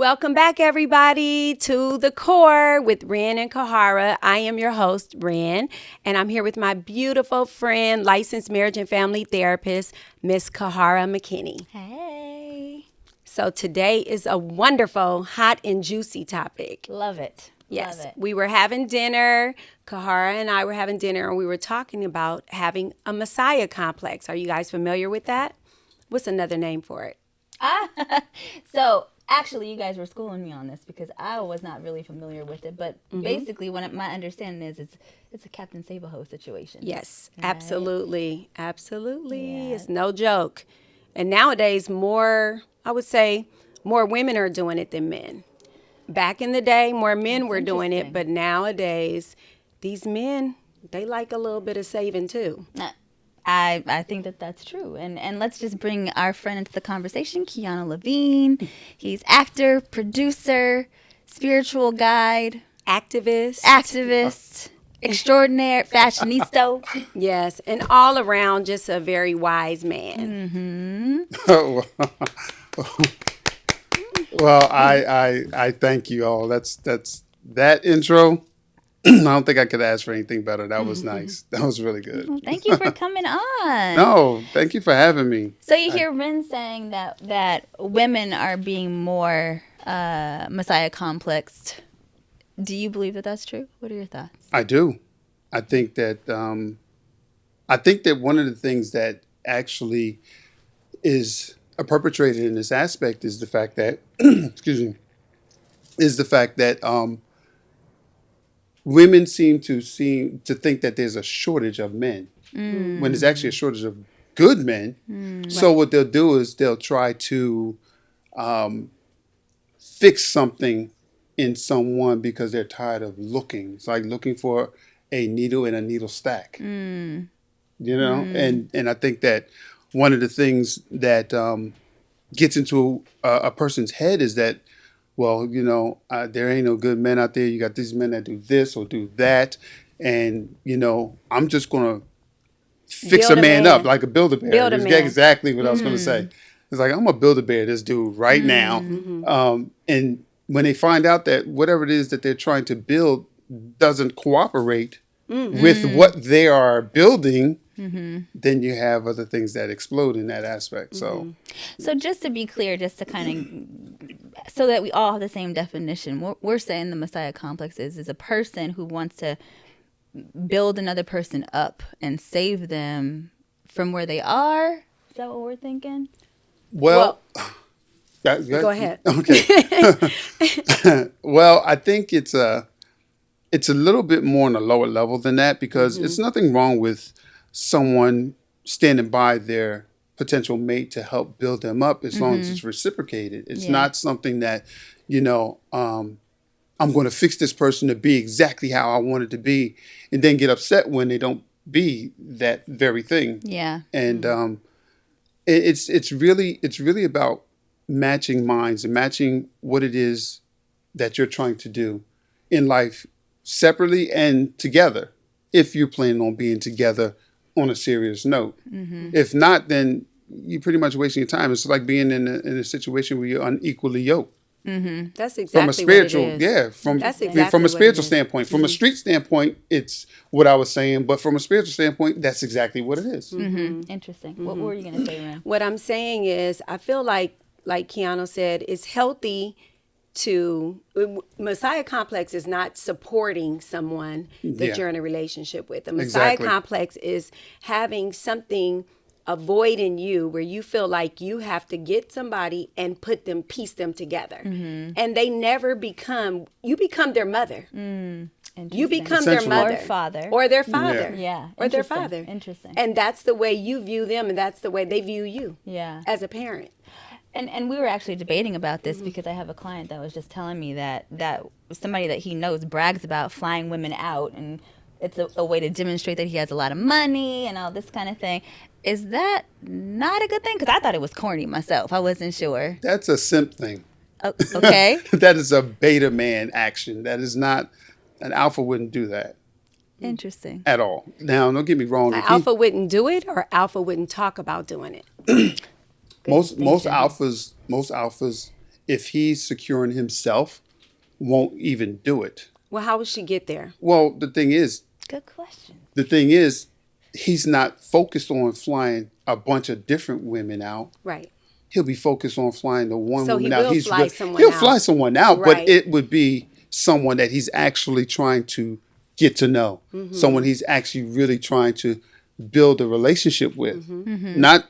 Welcome back, everybody, to The Core with Ren and Kahara. I am your host, Ren, and I'm here with my beautiful friend, licensed marriage and family therapist, Miss Kahara McKinney. Hey. So today is a wonderful, hot and juicy topic. Love it. Yes, Love it. we were having dinner. Kahara and I were having dinner, and we were talking about having a Messiah complex. Are you guys familiar with that? What's another name for it? So, actually, you guys were schooling me on this because I was not really familiar with it. But basically, my understanding is it's a Captain Sable situation. Yes, Right? absolutely. Absolutely. Yeah. It's no joke. And nowadays, I would say, more women are doing it than men. Back in the day, more men were doing it, interesting. but nowadays, these men, they like a little bit of saving too. I think that's true. And let's just bring our friend into the conversation, Keanu Levine. He's actor, producer, spiritual guide, activist, extraordinaire, fashionista. Yes, and all around just a very wise man. Well, I thank you all. That's that intro. I don't think I could ask for anything better. That was nice. That was really good. Thank you for coming on. No, thank you for having me. So you hear Ren saying that women are being more Messiah complexed. Do you believe that that's true? What are your thoughts? I do. I think that one of the things that actually is perpetrated in this aspect is the fact that excuse me, is the fact that women seem to think that there's a shortage of men when there's actually a shortage of good men. So what they'll do is they'll try to fix something in someone because they're tired of looking. It's like looking for a needle in a needle stack. You know, and I think that one of the things that gets into a person's head is that, well, you know, there ain't no good men out there. You got these men that do this or do that. And, you know, I'm just going to fix Build a a man man. up like a Build-A-Bear. Build a It's man. exactly what I was going to say. It's like, I'm going to Build-A-Bear this dude right now. And when they find out that whatever it is that they're trying to build doesn't cooperate with what they are building, then you have other things that explode in that aspect. So just to be clear, just to kind of, so that we all have the same definition, what we're saying the Messiah complex is a person who wants to build another person up and save them from where they are. Is that what we're thinking? Well, Go ahead. Okay. Well, I think it's a little bit more on a lower level than that because it's nothing wrong with someone standing by their potential mate to help build them up as long as it's reciprocated. It's not something that, you know, I'm going to fix this person to be exactly how I want it to be and then get upset when they don't be that very thing. Yeah. And it's really about matching minds and matching what it is that you're trying to do in life separately and together, if you're planning on being together on a serious note. If not, then you're pretty much wasting your time. It's like being in a situation where you're unequally yoked. That's exactly From a spiritual, what it is. from That's from exactly a what spiritual it is. standpoint. From a street standpoint, it's what I was saying, but from a spiritual standpoint, that's exactly what it is. Interesting. What were you going to say, Ren? What I'm saying is, I feel like Keanu said, it's healthy to Messiah complex is not supporting someone that Yeah. you're in a relationship with. A Messiah Exactly. complex is having something, a void in you where you feel like you have to get somebody and piece them together. And they never you become their mother. You become their Essentially. mother. Or father. Or their father. Yeah. Or their Interesting. father. Interesting. And that's the way you view them, and that's the way they view you Yeah. as a parent. And we were actually debating about this because I have a client that was just telling me that somebody that he knows brags about flying women out, and it's a way to demonstrate that he has a lot of money and all this kind of thing. Is that not a good thing? Because I thought it was corny myself. I wasn't sure. That's a simp thing. Oh, okay. That is a beta man action. That is not, an alpha wouldn't do that Interesting. at all. Now, don't get me wrong. An alpha wouldn't do it, or alpha wouldn't talk about doing it. Most alphas if he's securing himself, won't even do it. Well, how would she get there? Well, Good question. the thing is, he's not focused on flying a bunch of different women out. Right. He'll be focused on flying the one So woman he out. will fly someone he'll out. fly someone out, Right. but it would be someone that he's actually trying to get to know. Mm-hmm. Someone he's actually really trying to build a relationship with. Not,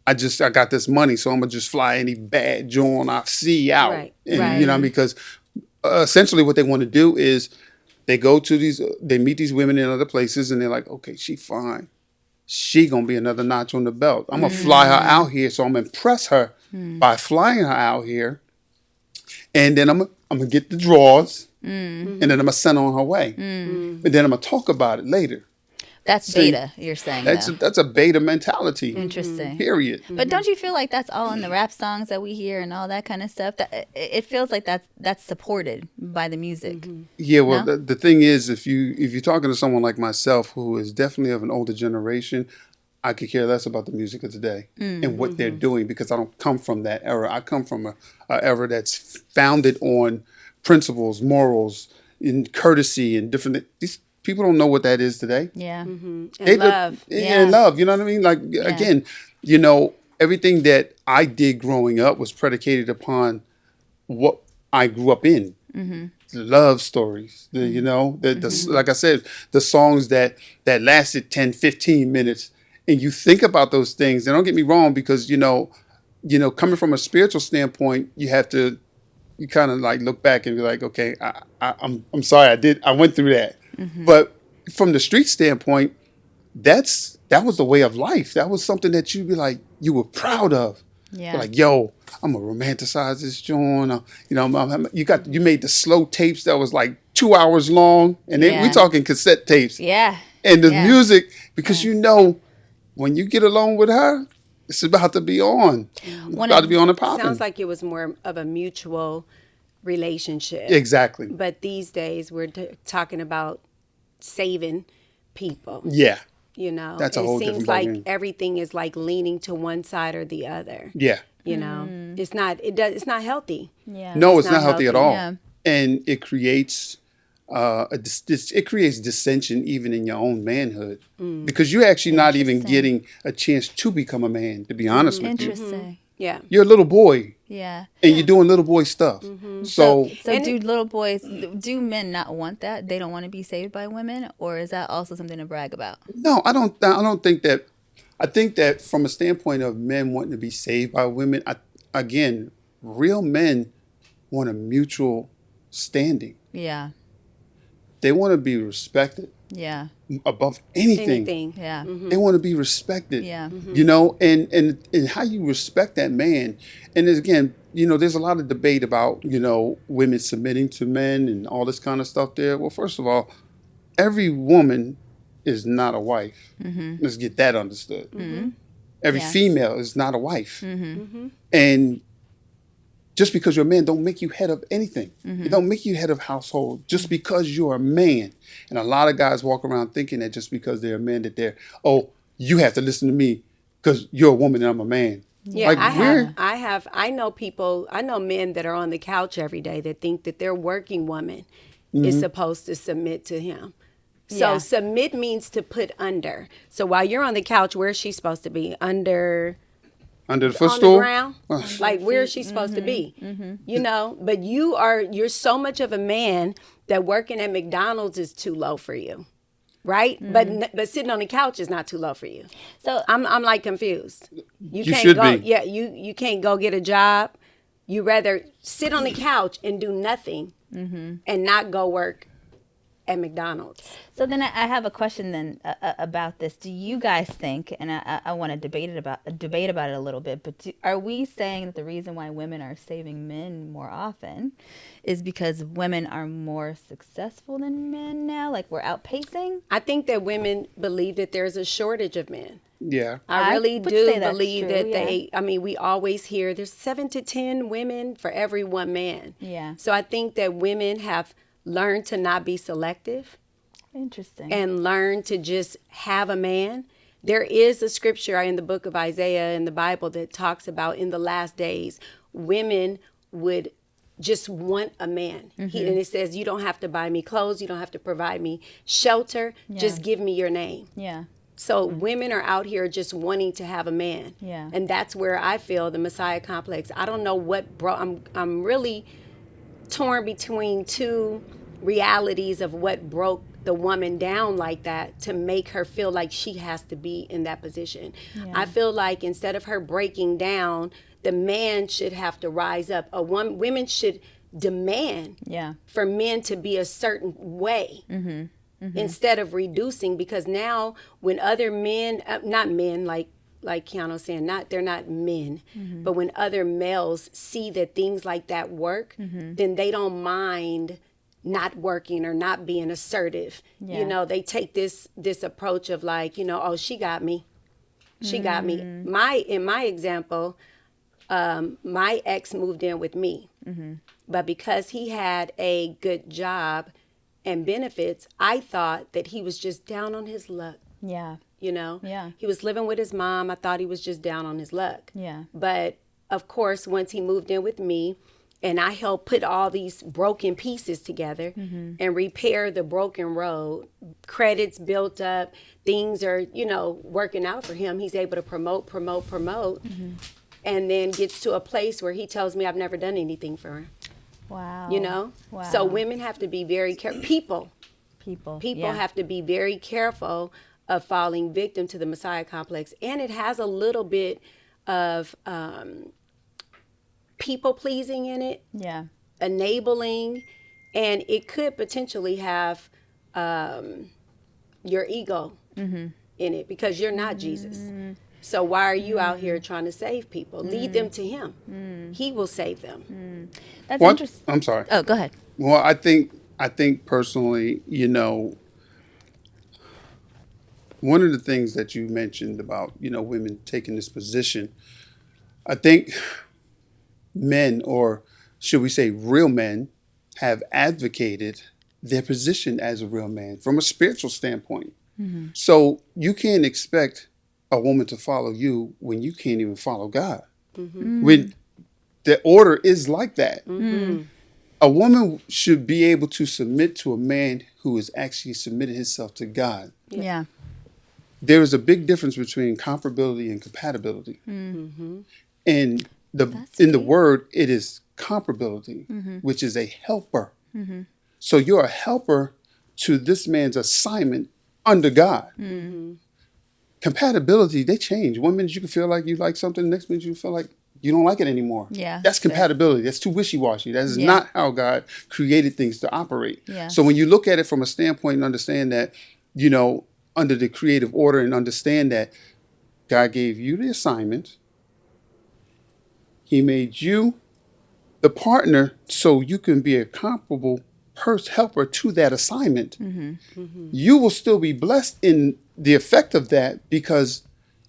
I got this money, so I'm gonna just fly any bad joint I see out. Right, And, right. you know, because essentially what they want to do is they go to they meet these women in other places, and they're like, okay, she fine. She gonna be another notch on the belt. I'm gonna fly her out here, so I'm gonna impress her by flying her out here, and then I'm gonna get the draws, and then I'm gonna send her on her way, and then I'm gonna talk about it later. That's beta, you're saying. That's a beta mentality. Interesting. Period. But don't you feel like that's all in the rap songs that we hear and all that kind of stuff? That it feels like that's supported by the music. Yeah, well, No? the thing is, if you're talking to someone like myself, who is definitely of an older generation, I could care less about the music of today and what they're doing, because I don't come from that era. I come from a era that's founded on principles, morals, and courtesy, and different. These people don't know what that is today. Yeah. And They love. and love. You know what I mean? Like again, you know, everything that I did growing up was predicated upon what I grew up in. The love stories, you know, like I said, the songs that lasted 10, 15 minutes. And you think about those things, and don't get me wrong, because, you know, coming from a spiritual standpoint, you kind of like look back and be like, okay, I'm sorry, I went through that. But from the street standpoint, that was the way of life. That was something that you'd be like, you were proud of. Yeah. You're like, yo, I'm gonna romanticize this joint. You know, you made the slow tapes that was like 2 hours long, and then we Yeah. talking cassette tapes. Yeah. And the Yeah. music, because you know, when you get along with her, it's about to be on. It's about to be on and popping. Sounds like it was more of a mutual relationship. Exactly. But these days we're talking about saving people. Yeah. You know, That's a it whole seems different like ballgame. everything is like leaning to one side or the other. Yeah. You know, it's not healthy. Yeah. No, it's not not healthy at healthy. all. Yeah. And it creates it creates dissension even in your own manhood, because you're actually not even Interesting. getting a chance to become a man, to be honest with you. Interesting. Yeah. You're a little boy, Yeah. and you're doing little boy stuff. So So And do little boys, do men not want that? They don't want to be saved by women? Or is that also something to brag about? no, I don't think that. I think that from a standpoint of men wanting to be saved by women, again, real men want a mutual standing. Yeah. They want to be respected Yeah. above anything. Anything. Yeah. They want to be respected. Yeah. You know, and how you respect that man. And again, you know, there's a lot of debate about, you know, women submitting to men and all this kind of stuff there. Well, first of all, every woman is not a wife. Let's get that understood. Every Yeah. female is not a wife. And just because you're a man don't make you head of anything. It don't make you head of household just because you're a man. And a lot of guys walk around thinking that just because they're a man that you have to listen to me because you're a woman and I'm a man. Yeah, Like, I know men that are on the couch every day that think that their working woman is supposed to submit to him. So Yeah. submit means to put under. So while you're on the couch, where's she supposed to be? Under Under the on footstool? the ground? Like where is she supposed to be? You know, but you're so much of a man that working at McDonald's is too low for you. Right? But sitting on the couch is not too low for you. So I'm like confused. You can't should go be. yeah, you can't go get a job. You rather sit on the couch and do nothing and not go work at McDonald's. So then I have a question then about this. Do you guys think, and I want to debate about it a little bit, but are we saying that the reason why women are saving men more often is because women are more successful than men now? Like we're outpacing? I think that women believe that there's a shortage of men. Yeah. I really would do say that's believe true, that we always hear there's 7 to 10 women for every one man. Yeah. So I think that women have learned to not be selective Interesting. and learn to just have a man. There is a scripture in the book of Isaiah in the Bible that talks about in the last days, women would just want a man. And it says, you don't have to buy me clothes. You don't have to provide me shelter. Just give me your name. Yeah. So women are out here just wanting to have a man. Yeah. And that's where I feel the Messiah complex. I don't know what I'm really torn between two realities of what broke the woman down like that to make her feel like she has to be in that position. I feel like instead of her breaking down, the man should have to rise up. Women should demand for men to be a certain way. Instead of reducing, because now when other men, not men like Keanu's saying, they're not men, but when other males see that things like that work, then they don't mind not working or not being assertive. You know, they take this approach of like, you know, oh, she got me. She got me. In my example, my ex moved in with me, but because he had a good job and benefits, I thought that he was just down on his luck. Yeah. You know? Yeah. He was living with his mom. I thought he was just down on his luck. Yeah. But of course, once he moved in with me and I helped put all these broken pieces together and repair the broken road, credits built up, things are, you know, working out for him. He's able to promote, and then gets to a place where he tells me I've never done anything for him. Wow. You know? Wow. So women have to be very careful. People yeah. have to be very careful of falling victim to the Messiah complex. And it has a little bit of people pleasing in it, Yeah. enabling, and it could potentially have your ego in it because you're not Jesus. So why are you out here trying to save people? Lead them to him. He will save them. That's What? interesting. I'm sorry. Oh, go ahead. Well, I think personally, you know, one of the things that you mentioned about, you know, women taking this position, I think men, or should we say real men, have advocated their position as a real man from a spiritual standpoint. So you can't expect a woman to follow you when you can't even follow God. When the order is like that. A woman should be able to submit to a man who has actually submitted himself to God. Yeah. There is a big difference between comparability and compatibility. And in the word, it is comparability, which is a helper. So you're a helper to this man's assignment under God. Compatibility, they change. One minute you can feel like you like something, the next minute you feel like you don't like it anymore. Yeah, That's compatibility. That's too wishy-washy. That is not how God created things to operate. Yeah. So when you look at it from a standpoint and understand that, you know, under the creative order, and understand that God gave you the assignment, He made you the partner so you can be a comparable helper to that assignment. You will still be blessed in the effect of that because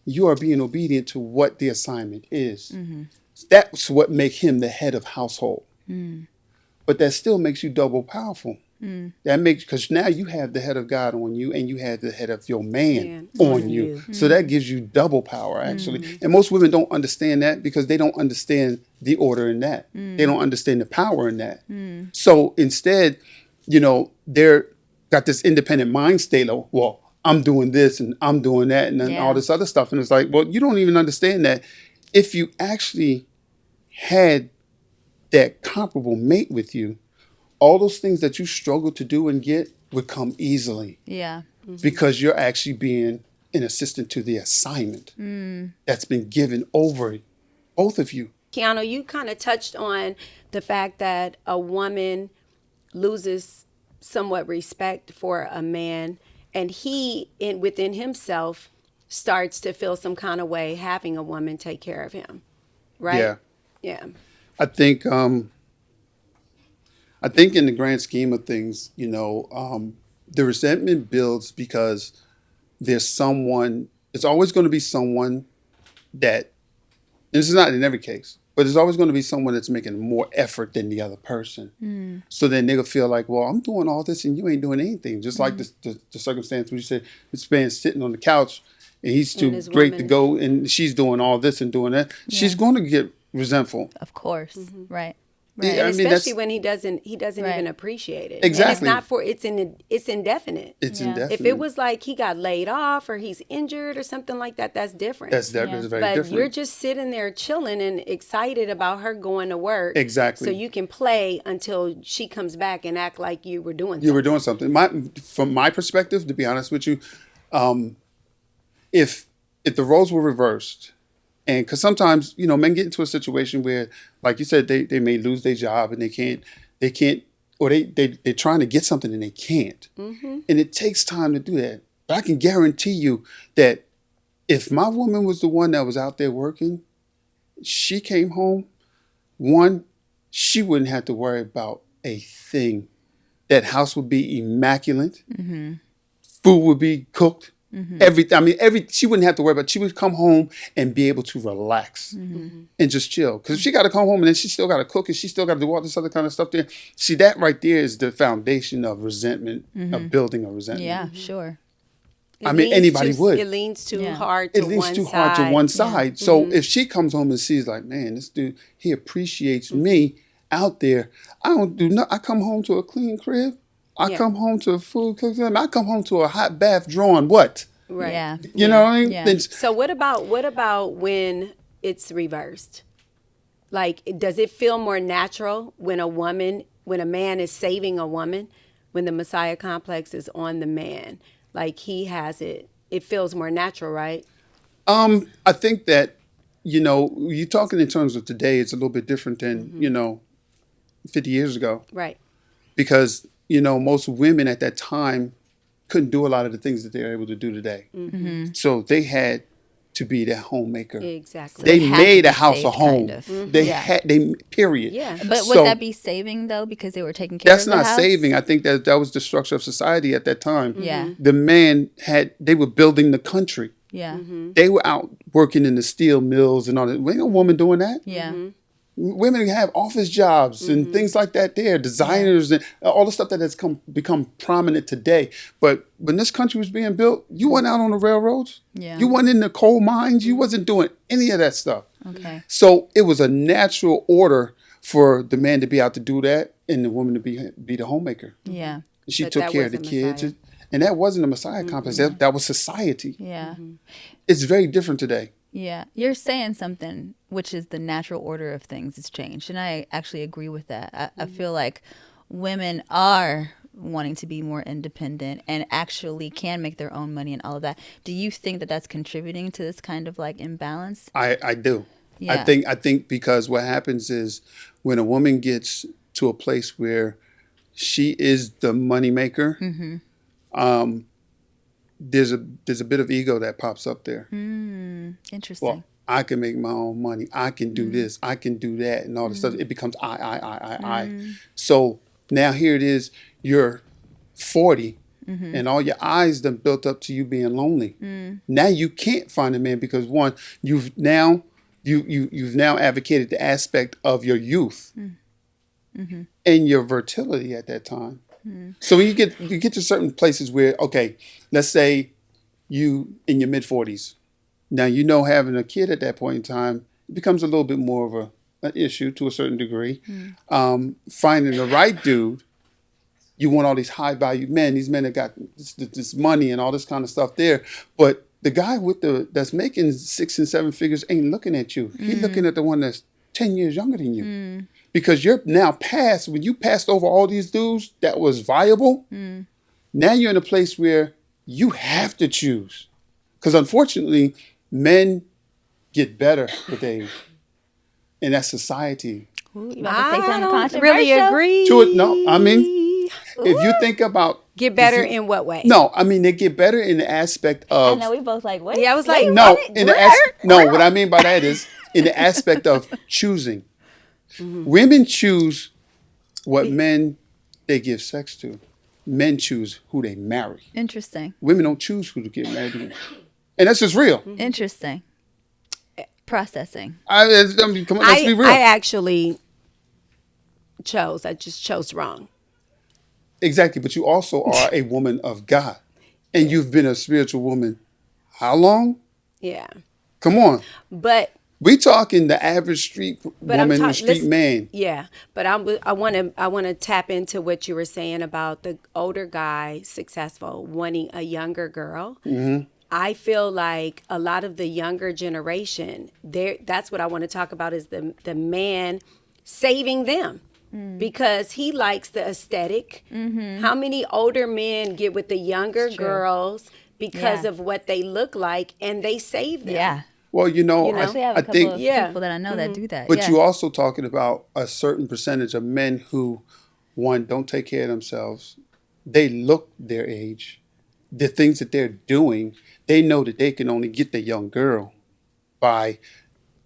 you are being obedient to what the assignment is. That's what makes him the head of household. But that still makes you double powerful. That makes, because now you have the head of God on you and you have the head of your man on you. So that gives you double power, actually. And most women don't understand that because they don't understand the order in that. They don't understand the power in that. So instead, you know, they're got this independent mind state of, well, I'm doing this and I'm doing that and then all this other stuff. And it's like, well, you don't even understand that if you actually had that comparable mate with you, all those things that you struggle to do and get would come easily. Yeah. Because you're actually being an assistant to the assignment that's been given over both of you. Keanu, you kind of touched on the fact that a woman loses somewhat respect for a man, and he, within himself, starts to feel some kind of way having a woman take care of him, right? Yeah. Yeah. I think in the grand scheme of things, you know, the resentment builds because there's someone, it's always going to be someone that, and this is not in every case, but there's always going to be someone that's making more effort than the other person. So then they'll feel like, well, I'm doing all this and you ain't doing anything. Just like the circumstance where you said this man's sitting on the couch and he's too great to go and she's doing all this and doing that. She's going to get resentful. Of course. Right. Right. And I mean, especially that's when he doesn't Right. even appreciate it. Exactly. And it's not for it's indefinite. it's Yeah. indefinite. If it was like he got laid off or he's injured or something like that, that's different. that's Yeah. very But different. you're just sitting there chilling and excited about her going to work. Exactly. So you can play until she comes back and act like you were doing You were something. doing something. From my perspective, to be honest with you, if the roles were reversed, and because sometimes men get into a situation where, like you said, they may lose their job and they can't, or they're trying to get something and they can't, and it takes time to do that. But I can guarantee you that if my woman was the one that was out there working, she came home, one, she wouldn't have to worry about a thing. That house would be immaculate. Food would be cooked. Everything. I mean, she wouldn't have to worry about it. She would come home and be able to relax and just chill. Because if she got to come home and then she still got to cook and she still got to do all this other kind of stuff there. See, that right there is the foundation of resentment, of building a resentment. Yeah, sure. I mean, anybody would. It leans too Yeah. hard to It leans one too side. hard to one side. So if she comes home and sees like, man, this dude, he appreciates me out there. I don't do nothing. I come home to a clean crib. I Yeah. come home to a food cooked. I come home to a hot bath drawing what? Right. Yeah. You know what I mean? Yeah. Then So what about when it's reversed? Like, does it feel more natural when a man is saving a woman, when the Messiah complex is on the man? Like he has it feels more natural, right? I think that, you're talking in terms of today, it's a little bit different than, 50 years ago. Right. Because, most women at that time couldn't do a lot of the things that they're able to do today. So they had to be that homemaker. Exactly. They had made to a be house a saved, home. kind of. They had, period. Yeah. But would So that be saving though, because they were taking care that's of the not house? saving. I think that was the structure of society at that time. Yeah. The man they were building the country. Yeah. They were out working in the steel mills and all that. Ain't no woman doing that. Yeah. Women have office jobs and things like that there, designers and all the stuff that has become prominent today. But when this country was being built, you weren't out on the railroads. Yeah. You weren't in the coal mines. You wasn't doing any of that stuff. Okay. So it was a natural order for the man to be out to do that and the woman to be the homemaker. Yeah. She But took that care of the wasn't kids. Messiah. And that wasn't a Messiah complex. That was society. Yeah. It's very different today. Yeah. You're saying something, which is the natural order of things has changed. And I actually agree with that. I feel like women are wanting to be more independent and actually can make their own money and all of that. Do you think that that's contributing to this kind of like imbalance? I do. Yeah. I think because what happens is when a woman gets to a place where she is the moneymaker, there's a bit of ego that pops up there. Interesting. Well, I can make my own money. I can do this. I can do that, and all this stuff. It becomes I. So now here it is. You're 40, and all your eyes done built up to you being lonely. Now you can't find a man because one, you've now advocated the aspect of your youth and your fertility at that time. So when you get to certain places where, okay, let's say you in your mid 40s. Now, having a kid at that point in time, it becomes a little bit more of an issue to a certain degree. Finding the right dude, you want all these high value men, these men that got this money and all this kind of stuff there. But the guy that's making 6 and 7 figures ain't looking at you. He's looking at the one that's 10 years younger than you. Because you're now when you passed over all these dudes that was viable, now you're in a place where you have to choose. Because unfortunately, men get better with age. And that's society. You about to say something I don't really controversial? agree. To it, no, I mean, if you think about... Get better in what way? No, I mean, they get better in the aspect I of... know we both like, wait. Yeah, I was like, wait, No, what? what I mean by that is in the aspect of choosing. Women choose what men they give sex to. Men choose who they marry. Interesting. Women don't choose who to get married to. And that's just real. Interesting. Processing. I mean, come on, let's be real. I actually chose. I just chose wrong. Exactly, but you also are a woman of God. And you've been a spiritual woman how long? Yeah. Come on. But We talking the average street But I'm woman or talking. street man. Yeah, but I want to tap into what you were saying about the older guy successful wanting a younger girl. Mm-hmm. I feel like a lot of the younger generation, that's what I want to talk about is the man saving them. Because he likes the aesthetic. How many older men get with the younger girls because Yeah. of what they look like and they save them? Yeah. Well, You know? I actually have I a couple think, of Yeah. people that I know that do that. but yeah. you also talking about a certain percentage of men who, one, don't take care of themselves. They look their age. The things that they're doing, they know that they can only get the young girl by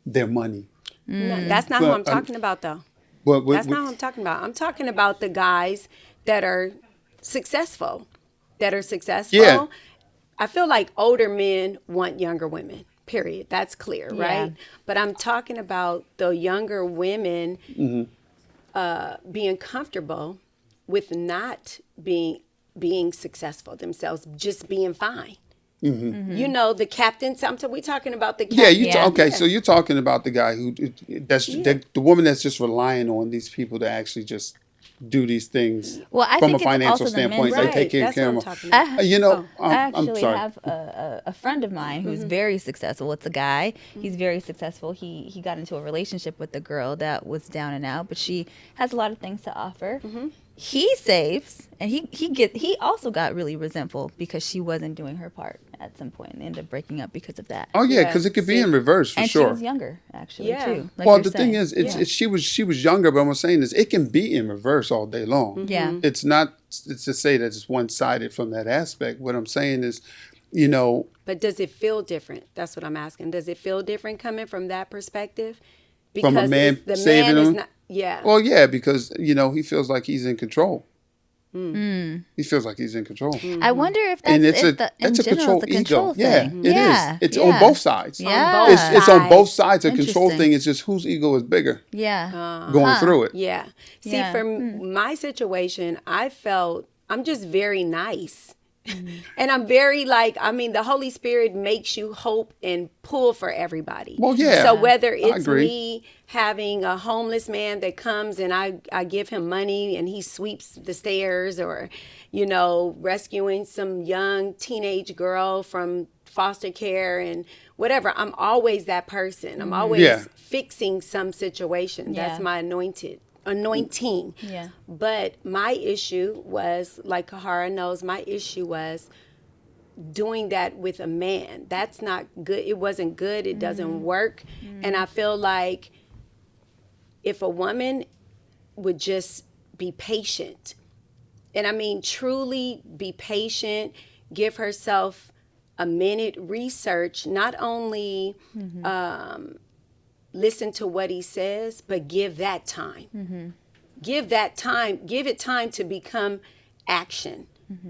their money. No, that's not who But, I'm talking about, though. But That's not what I'm talking about. I'm talking about the guys that are successful. Yeah. I feel like older men want younger women. Period. That's clear, Yeah. right? But I'm talking about the younger women being comfortable with not being successful themselves, just being fine. You know, the captains. We talking about the Yeah, captain. okay. Yeah. So you're talking about the guy who the woman that's just relying on these people to actually just do these things Well, I from a think it's financial also the standpoint. men's- They take care of That's what I'm camera. talking about. You know, I I'm actually sorry. have a friend of mine who's very successful. It's a guy. He's very successful. He got into a relationship with a girl that was down and out, but she has a lot of things to offer. He saves, and he also got really resentful because she wasn't doing her part at some point and ended up breaking up because of that. Oh yeah, Yeah, because it could be see. in reverse for and sure. she was younger, actually, Yeah. too. Like Well, you're the thing saying. is, it's she was younger, but what I'm saying is, it can be in reverse all day long. Yeah. It's not. It's to say that it's one sided from that aspect. What I'm saying is, you know, But does it feel different? That's what I'm asking. Does it feel different coming from that perspective? From a man the saving man is him? not. Yeah. well, yeah, because you know he feels like he's in control. He feels like he's in control. I wonder if that's And it's it, a in general, it's a control ego. Yeah, thing. it yeah. is. It's yeah. on both sides. Yeah. It's on both sides. A Interesting. control thing. It's just whose ego is bigger Yeah. going through it. Yeah. See, Yeah. for my situation, I felt I'm just very nice. And I'm very the Holy Spirit makes you hope and pull for everybody. Well, yeah, So whether I it's agree. me having a homeless man that comes and I give him money and he sweeps the stairs, or, rescuing some young teenage girl from foster care and whatever, I'm always that person. I'm always Yeah. fixing some situation. That's Yeah. my anointing. Yeah. But my issue was, like Kahara knows, my issue was doing that with a man. That's not good. It wasn't good. It doesn't work. And I feel like if a woman would just be patient, and I mean truly be patient, give herself a minute, research, not only listen to what he says, but give that time. Give it time to become action.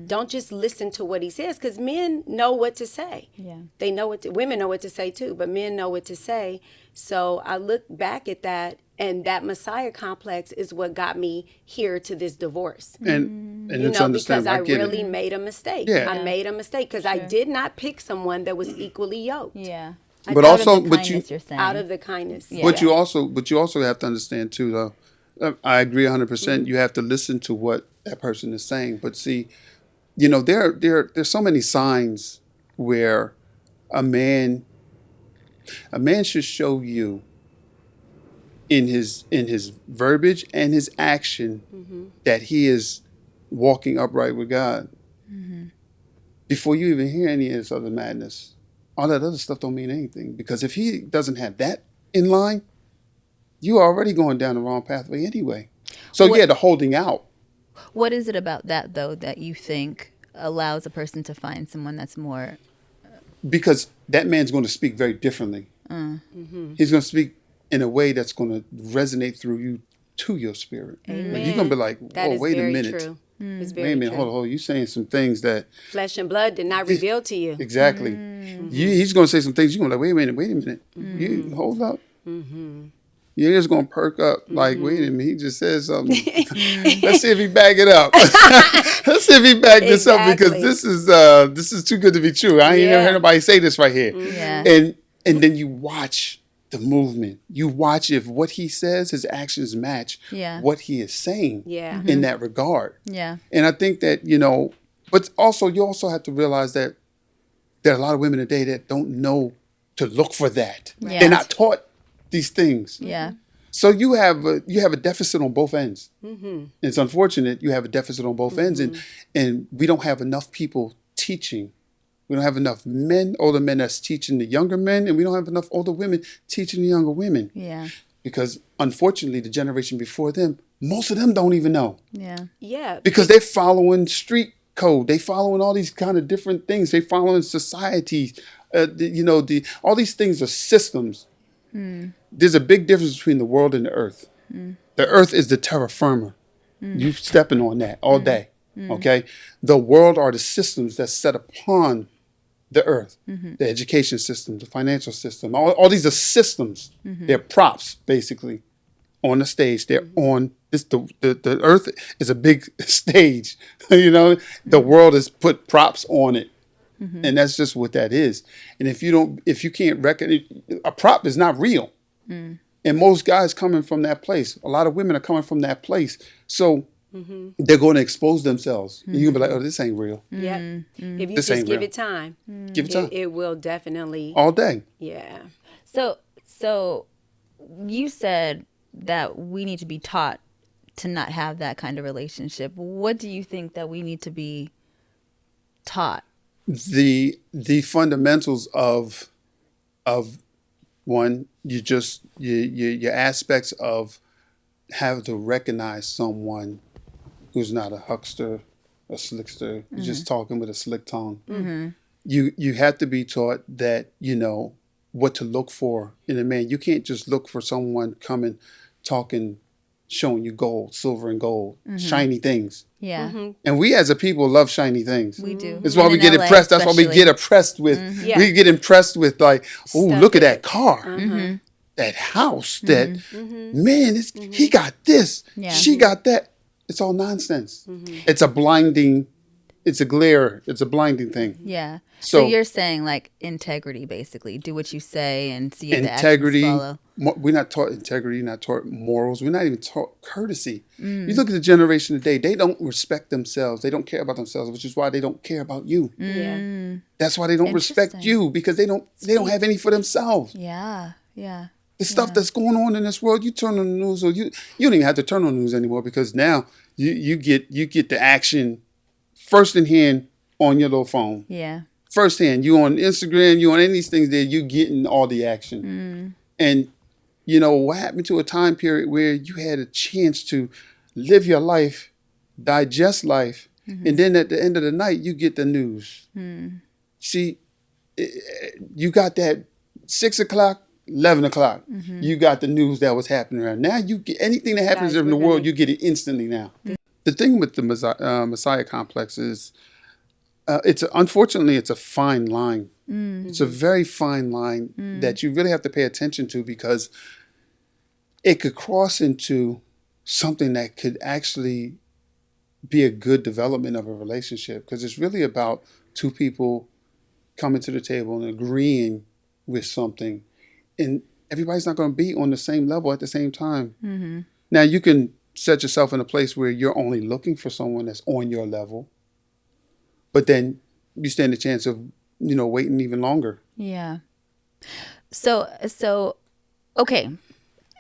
Don't just listen to what he says, because men know what to say. Yeah. They know women know what to say too, but men know what to say. So I look back at that, and that Messiah complex is what got me here to this divorce. And You it's know, because understandable. I I get really it. made a mistake. Yeah. I made a mistake because I did not pick someone that was equally yoked. Yeah. But Out of also, the but you, kindness you're saying. Out of the kindness. Yeah. but you also have to understand too, though. I agree 100%. You have to listen to what that person is saying. But see, there's so many signs where a man should show you in his verbiage and his action that he is walking upright with God. Before you even hear any of this other madness, all that other stuff don't mean anything, because if he doesn't have that in line, you are already going down the wrong pathway anyway. So What- the holding out. What is it about that, though, that you think allows a person to find someone that's more... Because that man's going to speak very differently. He's going to speak in a way that's going to resonate through you to your spirit. You're going to be like, That "Whoa, is wait a very minute. true. It's Wait very a minute, true. hold on. You're saying some things that Flesh and blood did not reveal to you. exactly. He's going to say some things. You're going to be like, wait a minute. You hold up. You're just going to perk up. Like, wait a minute. He just said something. Let's see if he back it up. Let's see if he back this up, because Exactly. this is too good to be true. I ain't never Yeah. heard nobody say this right here. Yeah. And then you watch the movement. You watch if what he says, his actions match Yeah. what he is saying Yeah. in that regard. Yeah. And I think that, but also you also have to realize that there are a lot of women today that don't know to look for that. Yeah. They're not taught these things. Yeah. So you have a deficit on both ends. It's unfortunate you have a deficit on both ends, and we don't have enough people teaching. We don't have enough older men that's teaching the younger men, and we don't have enough older women teaching the younger women. Yeah. Because unfortunately, the generation before them, most of them don't even know Yeah. Yeah. because they're following street code. They following all these kind of different things. They following society. All these things are systems. There's a big difference between the world and the earth. The earth is the terra firma. You stepping on that all day. Okay. The world are the systems that's set upon the earth, the education system, the financial system. All these are systems. They're props, basically, on the stage. They're on this. The earth is a big stage. The world has put props on it. And that's just what that is. And if you can't recognize, a prop is not real. And most guys coming from that place, a lot of women are coming from that place. So they're going to expose themselves. And you're going to be like, oh, this ain't real. Yeah. If you This just ain't give real. it time, Give it time. it will definitely. All day. Yeah. So you said that we need to be taught to not have that kind of relationship. What do you think that we need to be taught? The fundamentals of one, your aspects of how to recognize someone who's not a huckster, a slickster, just talking with a slick tongue. You have to be taught that what to look for in a man. You can't just look for someone coming, talking, showing you gold, silver and gold, shiny things. Yeah. And we as a people love shiny things. We do. That's why And we in get LA impressed. That's why we especially. get impressed with. Yeah. We get impressed with like, oh, Stuff look at that- that car, that house, that man. He got this. Yeah. She got that. It's all nonsense. It's a blinding. It's a glare. It's a blinding thing. Yeah. So, So- you're saying like integrity, basically. Do what you say and see if the Integrity. actions follow. We're not taught integrity. Not taught morals. We're not even taught courtesy. You look at the generation today. They don't respect themselves. They don't care about themselves, which is why they don't care about you. Yeah. That's why they don't respect Interesting. you, because they don't have any for themselves. Yeah. Yeah. The stuff that's going on in this world, you turn on the news, or you don't even have to turn on the news anymore, because now you get the action first in hand on your little phone. Yeah. First hand, you on Instagram, you on any of these things there, you getting all the action. And what happened to a time period where you had a chance to live your life, digest life, and then at the end of the night you get the news. See, you got that 6 o'clock, 11 o'clock. You got the news that was happening around. Now you get anything that happens Guys, in the we're world, gonna- you get it instantly now. The thing with the Messiah complex is, unfortunately, it's a fine line. It's a very fine line that you really have to pay attention to, because it could cross into something that could actually be a good development of a relationship, because it's really about two people coming to the table and agreeing with something, and everybody's not going to be on the same level at the same time. Now you can set yourself in a place where you're only looking for someone that's on your level, but then you stand a chance of waiting even longer. Yeah. So okay.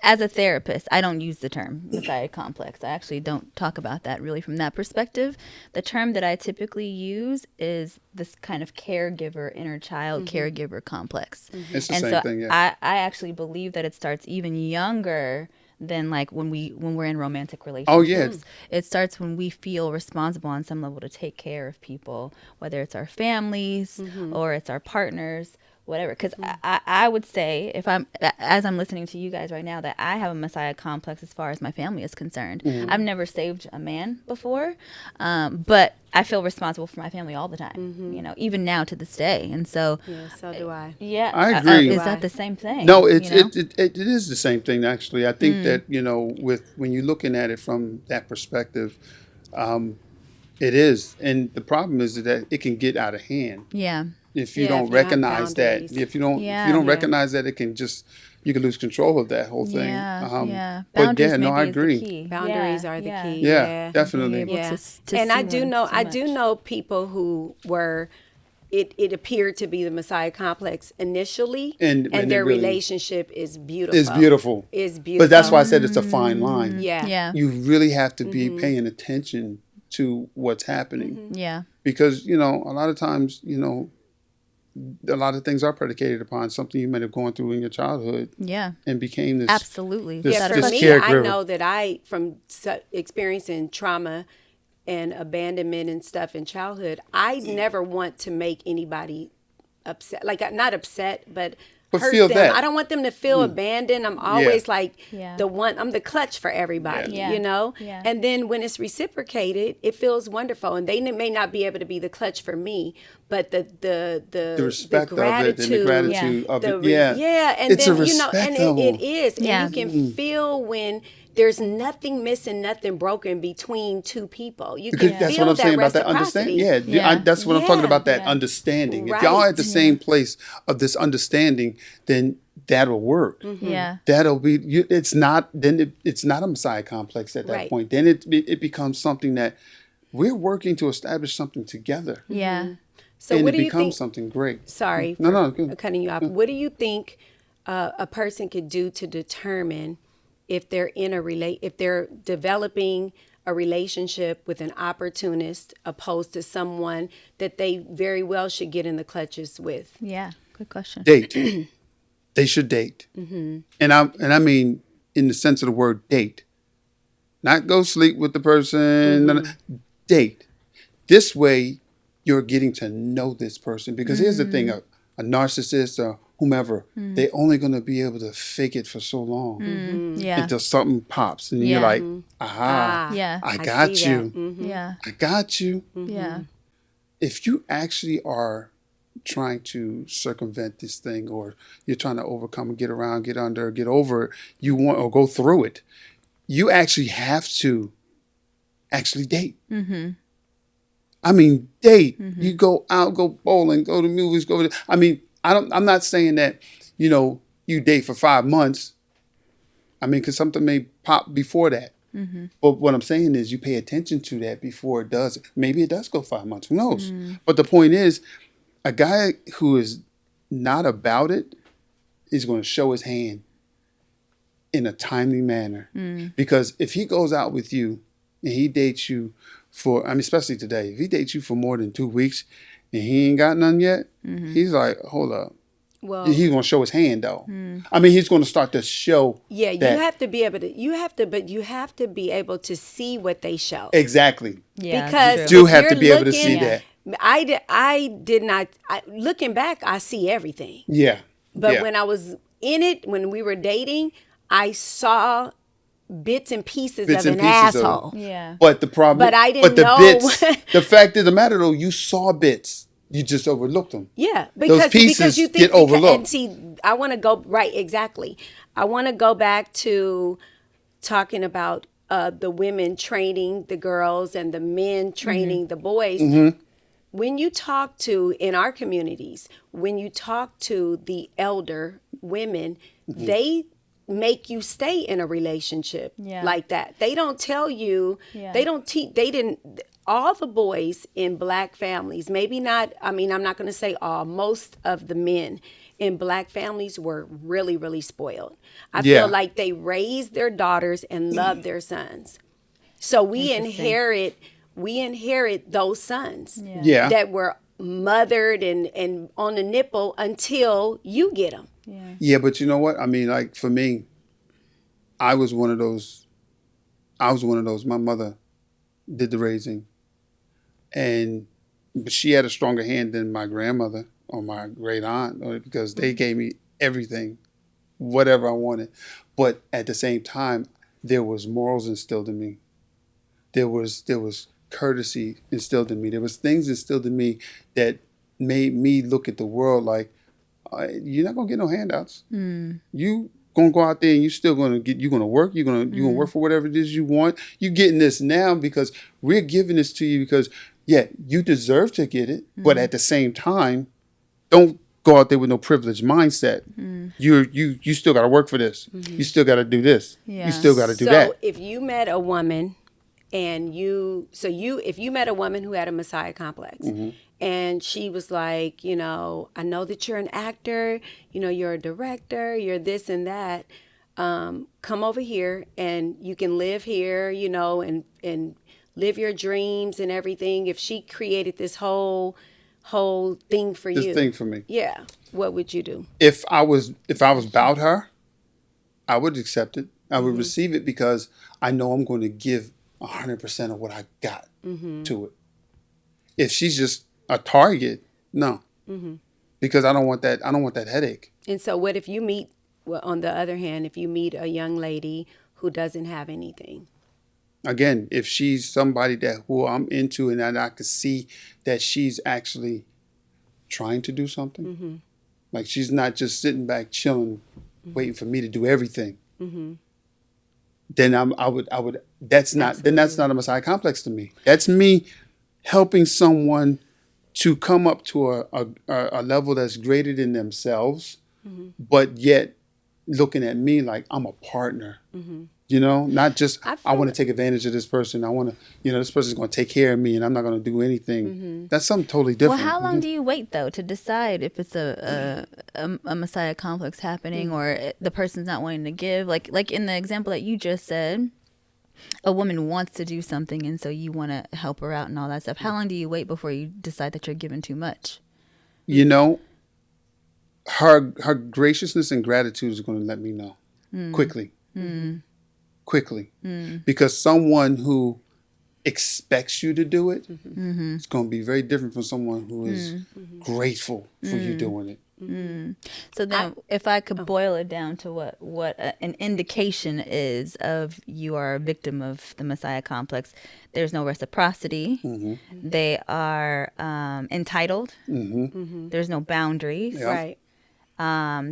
As a therapist, I don't use the term Messiah complex. I actually don't talk about that really from that perspective. The term that I typically use is this kind of caregiver, inner child caregiver complex. It's the And same so thing, yeah. I actually believe that it starts even younger than like when we're in romantic relationships. Oh, yeah. It starts when we feel responsible on some level to take care of people, whether it's our families or it's our partners, whatever. Because I would say, as I'm listening to you guys right now, that I have a Messiah complex as far as my family is concerned. I've never saved a man before, but I feel responsible for my family all the time, even now to this day. And so, Yeah. So do I. yeah. I agree. Is that the same thing? No, it you know? it is the same thing, actually. I think that when you're looking at it from that perspective, it is. And the problem is that it can get out of hand Yeah. if you Yeah, don't if you don't have recognize that. boundaries. If you don't Yeah. recognize that, it can just you can lose control of that whole thing. Yeah. But Boundaries yeah, no, I maybe is the agree. key. Boundaries are the key. Yeah, definitely. Being able Yeah. to And see I do when know it's too I do much. know people who were it appeared to be the Messiah complex initially, And when their it really relationship is beautiful. It's beautiful. Is beautiful. But that's why I said it's a fine line. Yeah. Yeah. You really have to be paying attention to what's happening. Yeah. Because, you know, a lot of times, you know, a lot of things are predicated upon something you might have gone through in your childhood Yeah. and became this. Absolutely. This- Yeah, Without a for this me, question. I caregiver. know that from experiencing trauma and abandonment and stuff in childhood, I never want to make anybody upset. Like, not upset, but hurt feel them. that. I don't want them to feel abandoned. I'm always like Yeah. I'm the clutch for everybody, Yeah. you know? Yeah. And then when it's reciprocated, it feels wonderful. And they may not be able to be the clutch for me, but the respect of it and gratitude, the gratitude of the it. Yeah. yeah, and It's a then you know, and respect level. it is, and Yeah. you can feel when there's nothing missing, nothing broken between two people. You Because can that's feel what I'm saying about that reciprocity. understanding. Yeah, Yeah. that's what I'm talking Yeah. about, that Yeah. understanding. If y'all at the Right. same place of this understanding, then that'll work. Yeah. That'll be, it's not, then it's not a Messiah complex at that Right. point. Then it becomes something that we're working to establish something together. Yeah. So And what it do you becomes think? something great. Sorry No, for no, good. cutting you off. What do you think a person could do to determine if they're if they're developing a relationship with an opportunist opposed to someone that they very well should get in the clutches with? Yeah. Good question. Date. They should date. And I mean, in the sense of the word date. Not go sleep with the person. No, no. Date. This way, you're getting to know this person. Because here's the thing, a narcissist or whomever, they're only going to be able to fake it for so long Yeah. until something pops. And Yeah. you're like, aha, Yeah. I I got see you. that. Yeah. I got you. Yeah. If you actually are trying to circumvent this thing, or you're trying to overcome and get around, get under, get over it, you want, or go through it, you actually have to actually date. I mean, date. You go out, go bowling, go to movies, go to, I mean, I'm not saying that, you know, you date for 5 months. I mean, because something may pop before that. But what I'm saying is you pay attention to that before it does. Maybe it does go 5 months. Who knows? But the point is, a guy who is not about it is going to show his hand in a timely manner. Because if he goes out with you and he dates you for, I mean, especially today, if he dates you for more than 2 weeks and he ain't got none yet, he's like, hold up. Well, He's going to show his hand though. I mean, he's going to start to show. yeah, you that- have to be able to. But you have to be able to see what they show. Exactly. Yeah. Because true. Do if have to you're be able to looking- see that. I did not. Looking back, I see everything. Yeah. But yeah. when I was in it, when we were dating, I saw bits and pieces Bits of and an pieces of it. asshole. Yeah. But the problem, But I didn't the know- bits, the fact of the matter though, you saw bits. You just overlooked them. Yeah, because pieces you think get overlooked. And see, I want to go right exactly. I want to go back to talking about the women training the girls and the men training the boys. When you talk to in our communities, when you talk to the elder women, they make you stay in a relationship Yeah. like that. They don't tell you. Yeah. They don't teach. They didn't. All the boys in black families, maybe not. I mean, I'm not going to say all. Most of the men in black families were really, really spoiled. I Yeah. feel like they raised their daughters and loved their sons. So we inherit those sons Yeah. that were mothered and on the nipple until you get them. Yeah. Yeah, but you know what? I mean, like for me, I was one of those. My mother did the raising, but she had a stronger hand than my grandmother or my great aunt, because they gave me everything, whatever I wanted. But at the same time, there was morals instilled in me. There was courtesy instilled in me. There was things instilled in me that made me look at the world like, you're not gonna get no handouts. You gonna go out there and you're gonna work. You're gonna work for whatever it is you want. You're getting this now because we're giving this to you because you deserve to get it. But at the same time, don't go out there with no privileged mindset. You still got to work for this. You still got to do this. Yeah. You still got to do so that. if you met a woman and if you met a woman who had a Messiah complex and she was like, you know, I know that you're an actor, you know, you're a director, you're this and that. Come over here and you can live here, you know, and live your dreams and everything. If she created this whole thing for This you, thing for me. yeah, what would you do? If I was about her, I would accept it. I would receive it because I know I'm going to give 100% of what I got to it. If she's just a target, no, because I don't want that. I don't want that headache. And so, what if you meet? Well, on the other hand, if you meet a young lady who doesn't have anything, Again, if she's somebody who I'm into and that I can see that she's actually trying to do something, like she's not just sitting back chilling, waiting for me to do everything, then I would. That's not a Messiah complex to me. That's me helping someone to come up to a level that's greater than themselves, but yet looking at me like I'm a partner. You know, not just I want to take advantage of this person. I want to, you know, this person's going to take care of me, and I'm not going to do anything. That's something totally different. Well, how long do you wait though to decide if it's a Messiah complex happening or the person's not wanting to give? Like in the example that you just said, a woman wants to do something, and so you want to help her out and all that stuff. How long do you wait before you decide that you're giving too much? You know, her graciousness and gratitude is going to let me know quickly. Quickly, because someone who expects you to do it, it's going to be very different from someone who is grateful for you doing it. So then, if I could boil it down to what an indication is of you are a victim of the Messiah complex, there's no reciprocity. They are entitled. There's no boundaries. Yeah. right?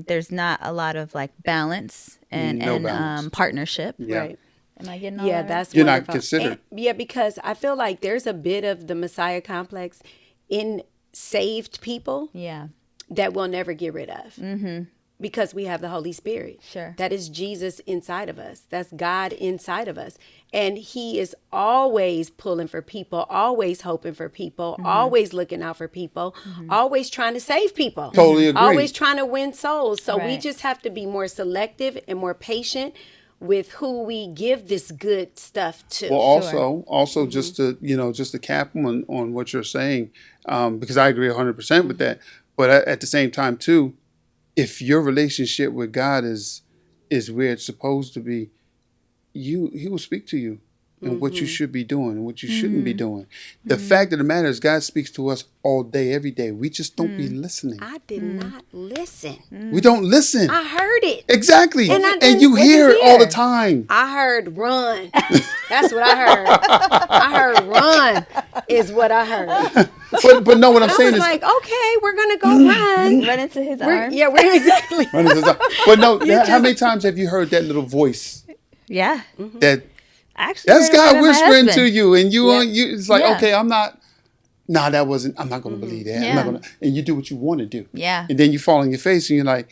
There's not a lot of like balance and No balance. partnership. Yeah. Right. Am I getting all Yeah, that? that's You're not wonderful. considered. Yeah, because I feel like there's a bit of the Messiah complex in saved people Yeah. that we'll never get rid of. Because we have the Holy Spirit. Sure. That is Jesus inside of us. That's God inside of us. And he is always pulling for people, always hoping for people, always looking out for people, always trying to save people. Totally agree. Always trying to win souls. So we Right. just have to be more selective and more patient with who we give this good stuff to. Well, also just to just to cap on what you're saying, because I agree 100% with that. But at the same time too, if your relationship with God is where it's supposed to be, He will speak to you and what you should be doing and what you shouldn't be doing. The fact of the matter is, God speaks to us all day, every day. We just don't be listening. I did not listen. We don't listen. I heard it. Exactly, And I and didn't- you what you hear it all the hear? time. I heard run. That's what I heard. I heard run is what I heard. But no, what I'm I saying was is, like, okay, we're gonna go run. Run into his We're, arms. yeah, we're exactly. but no, how many times have you heard that little voice Yeah. that? Actually, That's heard it God from my whispering to husband. you, and you Yeah. it's like, Yeah. okay, I'm not. Nah, that wasn't. I'm not going to believe that. I'm Yeah. not gonna, and you do what you want to do. Yeah. And then you fall on your face, and you're like,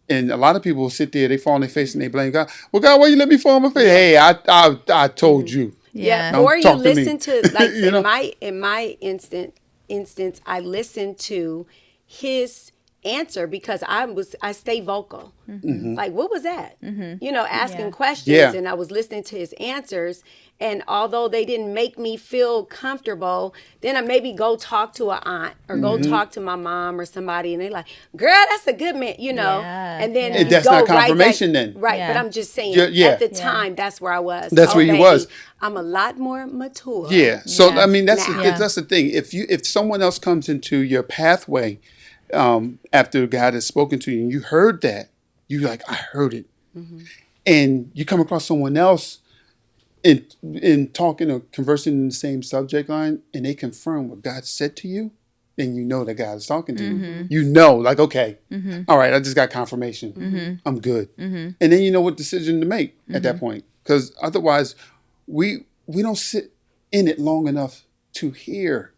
and a lot of people will sit there, they fall on their face, and they blame God. Well, God, why you let me fall on my face? Hey, I told you. Yeah. Yeah. Or you Talk to me. listen to like You know? in my instance, I listened to his answer because I stay vocal. Like, what was that? You know, asking Yeah. questions, Yeah. and I was listening to his answers. And although they didn't make me feel comfortable, then I maybe go talk to an aunt or go talk to my mom or somebody, and they're like, "Girl, that's a good man," you know. Yeah, And then yeah. you That's go not right back- confirmation then. right? Yeah. But I'm just saying, Yeah. at the time, that's where I was. That's where you baby, was. I'm a lot more mature. Yeah. So Yeah. I mean, that's Now. that's the thing. If someone else comes into your pathway after God has spoken to you, and you heard that, you're like, I heard it, and you come across someone else in talking or conversing in the same subject line, and they confirm what God said to you, then you know that God is talking to you. You know, like, okay, all right, I just got confirmation. I'm good. And then you know what decision to make at that point, because otherwise, we don't sit in it long enough to here.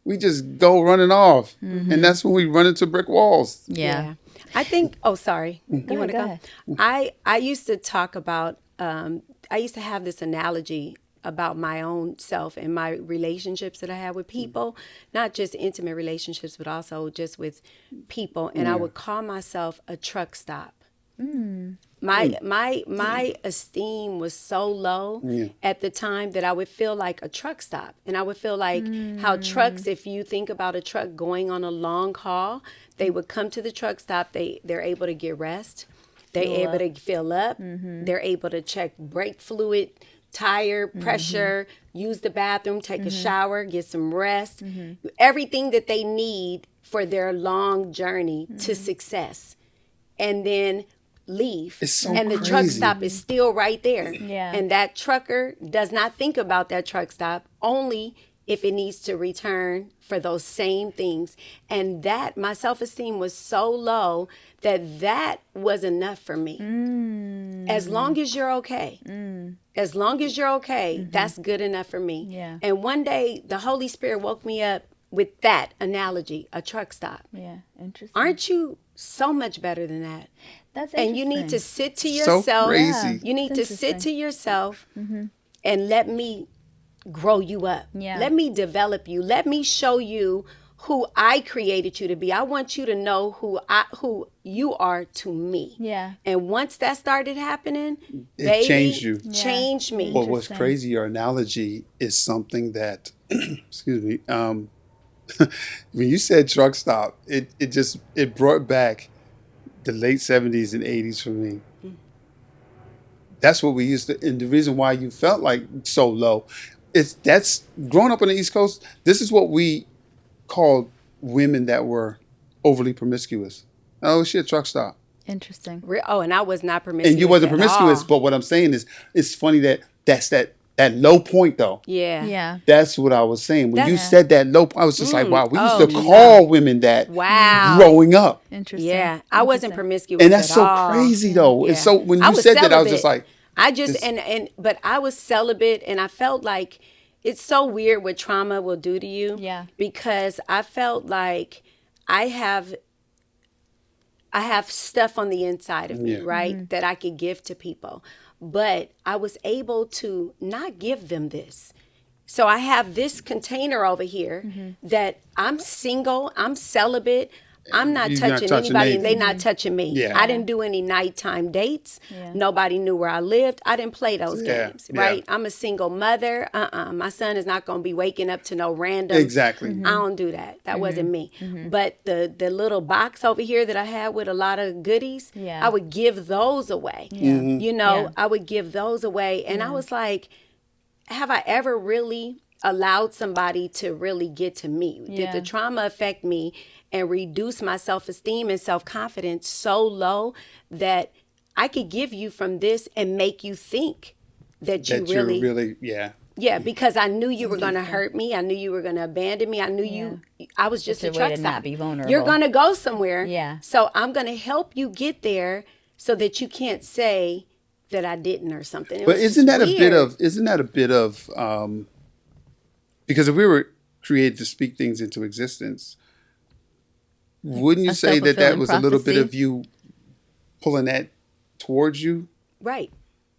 We just go running off. And that's when we run into brick walls. Yeah. I think, oh, sorry. You Go want to ahead, go? I used to talk about, I used to have this analogy about my own self and my relationships that I had with people, not just intimate relationships, but also just with people. And I would call myself a truck stop. My esteem was so low at the time that I would feel like a truck stop. And I would feel like how trucks, if you think about a truck going on a long haul, they would come to the truck stop, they're able to get rest, they're able to fill up, they're able to check brake fluid, tire pressure, use the bathroom, take a shower, get some rest, everything that they need for their long journey to success. And then leave. It's so and the truck crazy. stop is still right there. Yeah. And that trucker does not think about that truck stop only if it needs to return for those same things. And that, my self-esteem was so low that was enough for me. As long as you're okay. As long as you're okay, that's good enough for me. Yeah. And one day the Holy Spirit woke me up with that analogy, a truck stop. Yeah. Interesting. Aren't you so much better than that? That's And you need to interesting. sit to So yourself. crazy. You need to That's sit to interesting. yourself and let me grow you up. Yeah. Let me develop you. Let me show you who I created you to be. I want you to know who you are to me. Yeah. And once that started happening, It baby, changed you. changed me. But what's Interesting. crazy, your analogy is something that, excuse me, when you said truck stop, it brought back the late 70s and 80s for me. That's what we used to, and the reason why you felt like so low, that's growing up on the East Coast. This is what we called women that were overly promiscuous. Oh shit, truck stop. Interesting. Oh, and I was not promiscuous. And you wasn't at promiscuous, all. but what I'm saying is, it's funny that's that low point though. Yeah. Yeah. That's what I was saying. When you That's- said that low, I was just like, wow, we used Oh, to yeah. call women that Wow. growing up. Interesting. Yeah, I wasn't Interesting. promiscuous, And that's at so all. crazy though. Yeah. And so when I you was said that, I was celibate. just like, I just this- but I was celibate, and I felt like it's so weird what trauma will do to you. Yeah. Because I felt like I have stuff on the inside of me, Yeah. right, that I could give to people, but I was able to not give them this. So I have this container over here that I'm single, I'm celibate, I'm not You're not touching touching anybody, and they anything. not touching me. Yeah. I didn't do any nighttime dates. Yeah. Nobody knew where I lived. I didn't play those Yeah, games, yeah. right? I'm a single mother. My son is not going to be waking up to no random. Exactly. I don't do that. That wasn't me. But the little box over here that I had with a lot of goodies, Yeah. I would give those away. Mm-hmm. You know, Yeah. I would give those away. And I was like, have I ever really allowed somebody to really get to me? Did Yeah. the trauma affect me and reduce my self-esteem and self-confidence so low that I could give you from this and make you think that you that you're really, really, yeah. yeah, because I knew you were going to hurt me. I knew you were going to abandon me. I knew I was just It's a a way truck to stop. not be vulnerable. You're going to go somewhere. Yeah. So I'm going to help you get there so that you can't say that I didn't or something. It But was isn't just that weird. isn't that a bit of, because if we were created to speak things into existence, wouldn't you a say that self-fulfilling was a little bit prophecy? of you pulling that towards you? Right.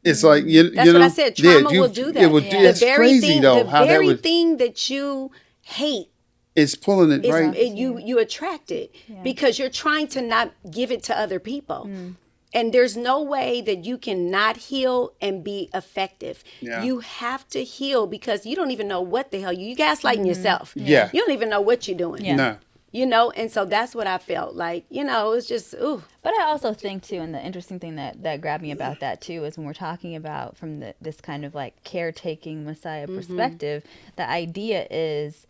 It's like you That's know, what I said. Trauma will do that. It would, Yeah. It's the very crazy thing, though the how that very would. thing that you hate It's pulling it is right. you attract it because you're trying to not give it to other people. And there's no way that you can not heal and be effective. Yeah. You have to heal because you don't even know what the hell you gaslighting yourself. Yeah. You don't even know what you're doing. Yeah. No. You know, and so that's what I felt like. You know, it's just ooh. But I also think too, and the interesting thing that grabbed me about that too is when we're talking about from this kind of like caretaking Messiah perspective, the idea is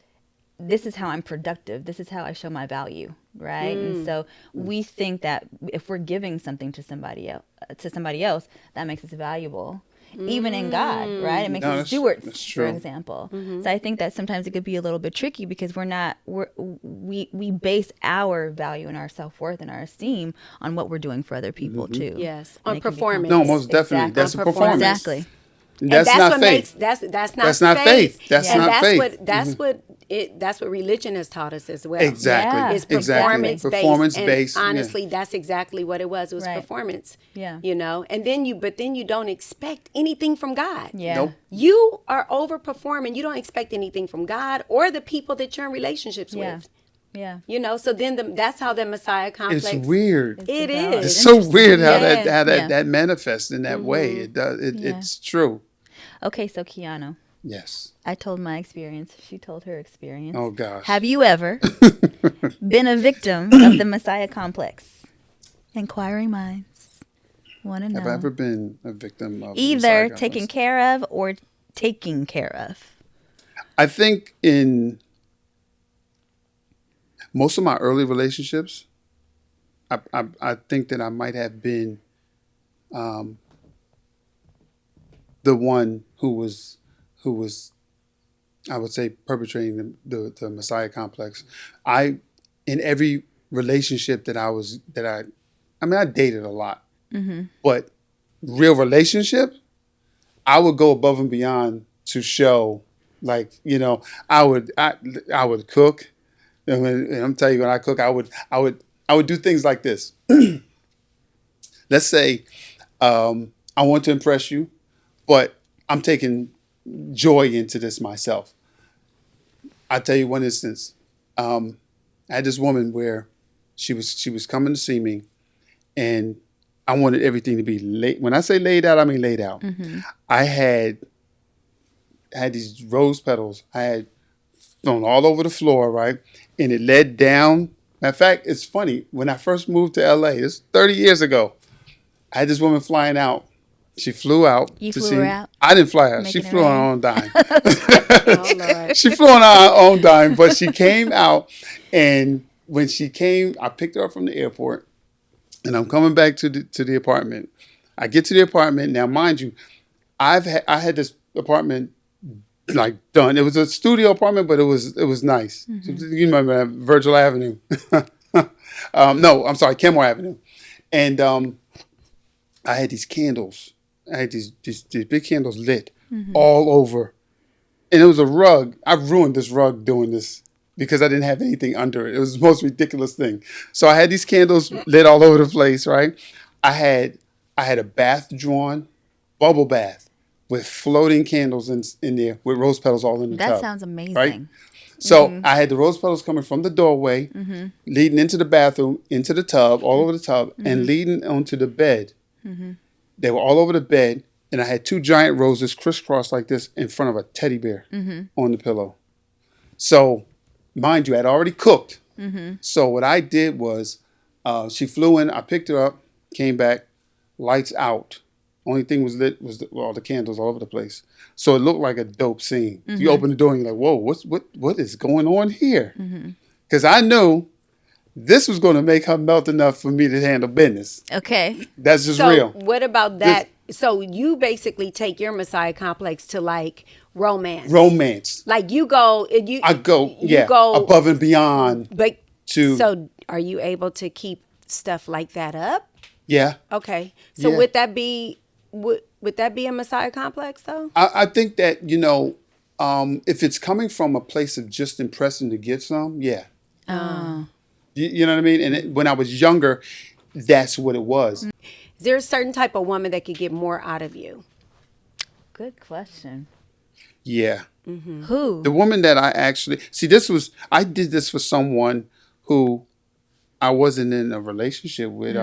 this is how I'm productive. This is how I show my value, right? And so we think that if we're giving something to somebody else, that makes us valuable. Even in God, right? It makes No, us that's stewards, true. for example. So I think that sometimes it could be a little bit tricky because we base our value and our self-worth and our esteem on what we're doing for other people too. Yes. And On it can become- performance. No, most definitely. Exactly. That's a On performance. performance. Exactly. That's not faith. That's not That's not faith. That's Yeah. and not faith. that's what religion has taught us as well. Exactly. Yeah. It's Exactly. performance based. And yeah. honestly, that's exactly what it was. It was Right. performance. Yeah. You know, and then you don't expect anything from God. Yeah. Nope. You are overperforming. You don't expect anything from God or the people that you're in relationships Yeah. with. Yeah. You know, so then that's how the Messiah complex. It's weird. It developed. It's is. so weird how Yeah. that Yeah. manifests in that way. It does. Yeah. It's true. Okay, so Keanu, Yes. I told my experience. She told her experience. Oh gosh. Have you ever been a victim of the Messiah complex? Inquiring minds want to know. Have I ever been a victim of Either Messiah taken complex? care of or taking care of. I think in most of my early relationships, I think that I might have been the one who was I would say perpetrating the Messiah complex. In every relationship that I dated a lot, but real relationship, I would go above and beyond to show, like, I would cook. And I'm telling you, when I cook, I would do things like this. Let's say I want to impress you, but I'm taking joy into this myself. I'll tell you one instance. I had this woman where she was coming to see me, and I wanted everything to be laid. When I say laid out, I mean laid out. I had these rose petals. I had thrown all over the floor, right? And it led down. Matter of fact, it's funny. When I first moved to LA, it's 30 years ago, I had this woman flying out. She flew out. You to flew see her me. out? I didn't fly her. She Making it flew on her rain? own dime. Oh Lord. She flew on her own dime, but she came out. And when she came, I picked her up from the airport. And I'm coming back to the apartment. I get to the apartment. Now, mind you, I had this apartment like done. It was a studio apartment, but it was nice. You remember that, Virgil Avenue? No, I'm sorry, Kenmore Avenue. And I had these candles. I had these big candles lit all over, and it was a rug. I ruined this rug doing this because I didn't have anything under it. It was the most ridiculous thing. So I had these candles lit all over the place. Right? I had a bath drawn, bubble bath, with floating candles in there with rose petals all in the tub. That sounds amazing. Right? So I had the rose petals coming from the doorway, leading into the bathroom, into the tub, all over the tub, and leading onto the bed. They were all over the bed, and I had two giant roses crisscrossed like this in front of a teddy bear on the pillow. So, mind you, I had already cooked. So what I did was, she flew in, I picked her up, came back, lights out. Only thing was lit was all the candles all over the place. So it looked like a dope scene. You open the door and you're like, whoa, what is going on here? Because I knew this was going to make her melt enough for me to handle business. Okay. That's just So real. what about that? So you basically take your Messiah complex to like romance. Romance. Like you go, I go, you go above and beyond. But to- so are you able to keep stuff like that up? Yeah. Okay. So Yeah. would that be a Messiah complex though? I think that, if it's coming from a place of just impressing to get some, yeah. You know what I mean? And when I was younger, that's what it was. Is there a certain type of woman that could get more out of you? Good question. Yeah. Who? The woman that I actually I did this for someone who I wasn't in a relationship with.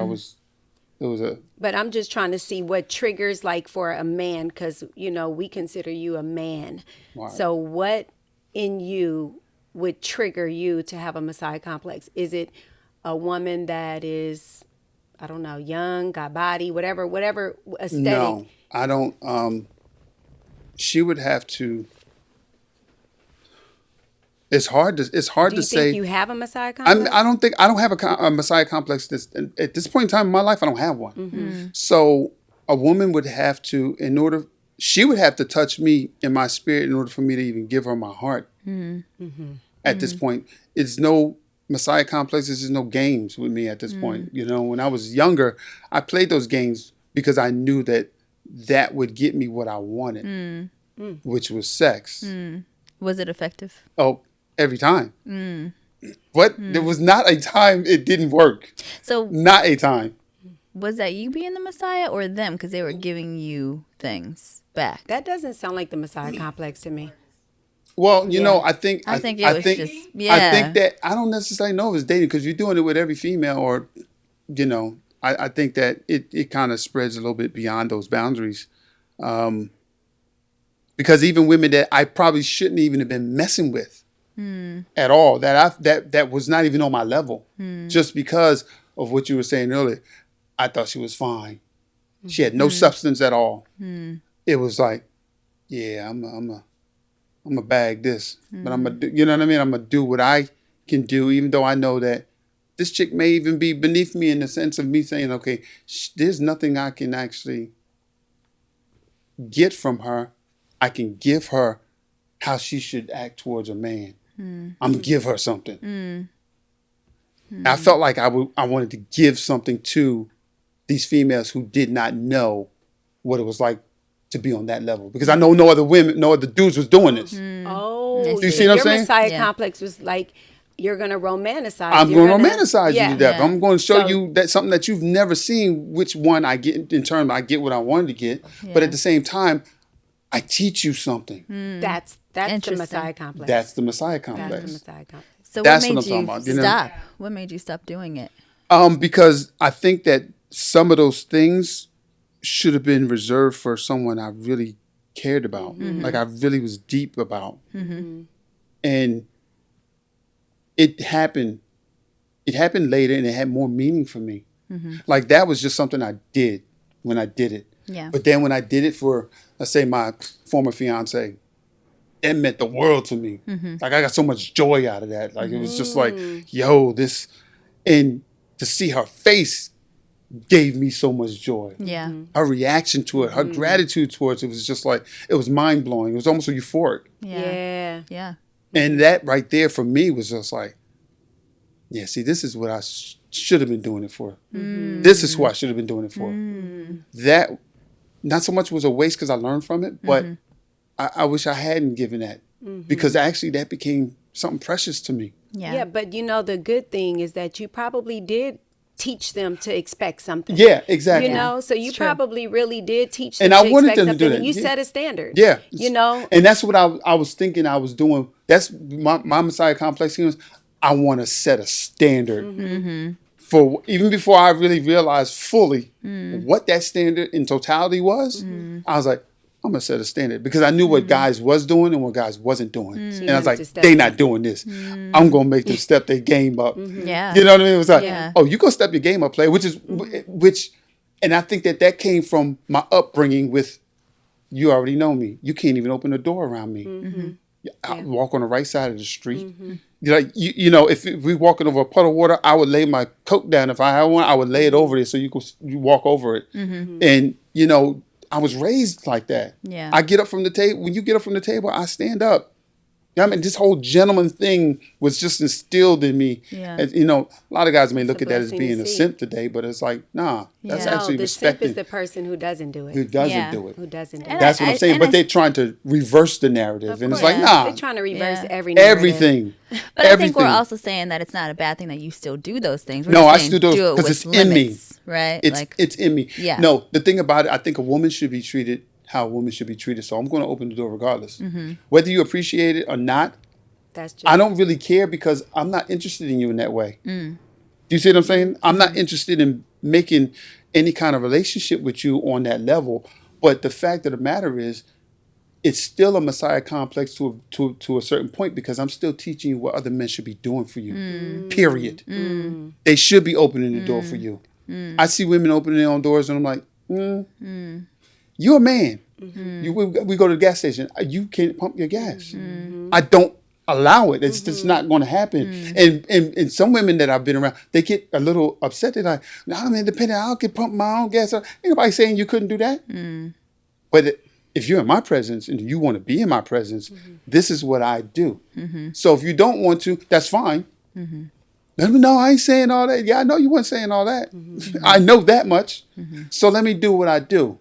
But I'm just trying to see what triggers like for a man, because we consider you a man. Wow. So what in you would trigger you to have a Messiah complex? Is it a woman that is, I don't know, young, got body, whatever aesthetic? No, I don't. She would have to. It's hard to Do you say. think you have a Messiah complex? I don't have a Messiah complex. At this point in time in my life, I don't have one. So a woman would have to, she would have to touch me in my spirit in order for me to even give her my heart. At this point, it's no Messiah complex. There's no games with me at this point. When I was younger, I played those games because I knew that that would get me what I wanted, which was sex. Was it effective? Oh, every time. But there was not a time it didn't work. So Not a time. was that you being the Messiah or them because they were giving you things back? That doesn't sound like the Messiah complex to me. Well, you know, I think I think it was just- I think that I don't necessarily know if it's dating because you're doing it with every female, or you know, I think that it kind of spreads a little bit beyond those boundaries, because even women that I probably shouldn't even have been messing with at all, that was not even on my level, just because of what you were saying earlier. I thought she was fine. She had no substance at all. It was like, yeah, I'm gonna bag this, but I'm gonna, you know what I mean? I'm gonna do what I can do, even though I know that this chick may even be beneath me in the sense of me saying, okay, there's nothing I can actually get from her. I can give her how she should act towards a man. I'm gonna give her something. I felt like I wanted to give something to these females who did not know what it was like to be on that level, because I know no other dudes was doing this. Oh, Do you see what I'm your saying? Messiah Yeah. complex was like, you're going to romanticize. I'm You're going to gonna- romanticize you to death. Yeah. I'm going to show So- you that something that you've never seen, which one I get in turn. I get what I wanted to get. But at the same time, I teach you something. That's the Interesting. Messiah complex. That's the Messiah That's the complex. Messiah complex. So That's what what made I'm you talking about, you know? stop? What made you stop doing it? Because I think that some of those things should have been reserved for someone I really cared about, like I really was deep about. And it happened later, and it had more meaning for me. Like that was just something I did when I did it. Yeah. But then when I did it for, let's say, my former fiance, it meant the world to me. Like I got so much joy out of that. Like it was just like, yo, this, and to see her face gave me so much joy. Yeah. Her reaction to it, her gratitude towards it was just like, it was mind blowing. It was almost euphoric. Yeah. Yeah. Yeah. And that right there for me was just like, yeah, see, this is what I should have been doing it for. This is who I should have been doing it for. That, not so much was a waste because I learned from it, but I wish I hadn't given that, because actually that became something precious to me. Yeah. Yeah, but you know, the good thing is that you probably did teach them to expect something. Yeah, exactly. You know, so you It's true. probably really did teach them And I to wanted expect them to do something, that. and you Yeah. set a standard. Yeah. You know, And that's what I was thinking I was doing. That's my Messiah complex here is, I want to set a standard for, even before I really realized fully what that standard in totality was. I was like, I'm going to set a standard, because I knew what guys was doing and what guys wasn't doing. And I was wanted like, to step they in. not doing this. I'm going to make them step their game up. Yeah. You know what I mean? It was like, Yeah. oh, you go step your game up, player, which, and I think that came from my upbringing with, you already know me. You can't even open the door around me. I walk on the right side of the street. Like you know, if we walking over a puddle of water, I would lay my coat down. If I had one, I would lay it over there so you walk over it. And you know, I was raised like that. Yeah. I get up from the table. When you get up from the table, I stand up. I mean, this whole gentleman thing was just instilled in me. Yeah. And, you know, a lot of guys may look a at that as blessing to being a see. simp today, but it's like, nah, that's Yeah. no, actually the simp respecting is the person who doesn't do who it. doesn't Yeah. do it. Who doesn't do And it. That's what I'm saying. and But I- they're trying to reverse the narrative, Of and it's course. like, nah, They're trying to reverse Yeah. every narrative. everything. But I think we're Everything. also saying that it's not a bad thing that you still do those things. We're No, just I saying still do it it 'cause with it's in me. limits, right? It's in me. Yeah. No, the thing about it, I think a woman should be treated how a woman should be treated. So I'm going to open the door regardless, whether you appreciate it or not. That's just I don't really care, because I'm not interested in you in that way. Do you see what I'm saying? I'm not interested in making any kind of relationship with you on that level. But the fact of the matter is, it's still a Messiah complex to a certain point, because I'm still teaching you what other men should be doing for you. Period. They should be opening the door for you. I see women opening their own doors, and I'm like, you're a man. We go to the gas station. You can't pump your gas. I don't allow it. It's just not going to happen. And some women that I've been around, they get a little upset. They're like, no, I'm independent. I can pump my own gas. Ain't nobody saying you couldn't do that. But if you're in my presence and you want to be in my presence, this is what I do. So if you don't want to, that's fine. Let me know. I ain't saying all that. Yeah, I know you weren't saying all that. I know that much. So let me do what I do.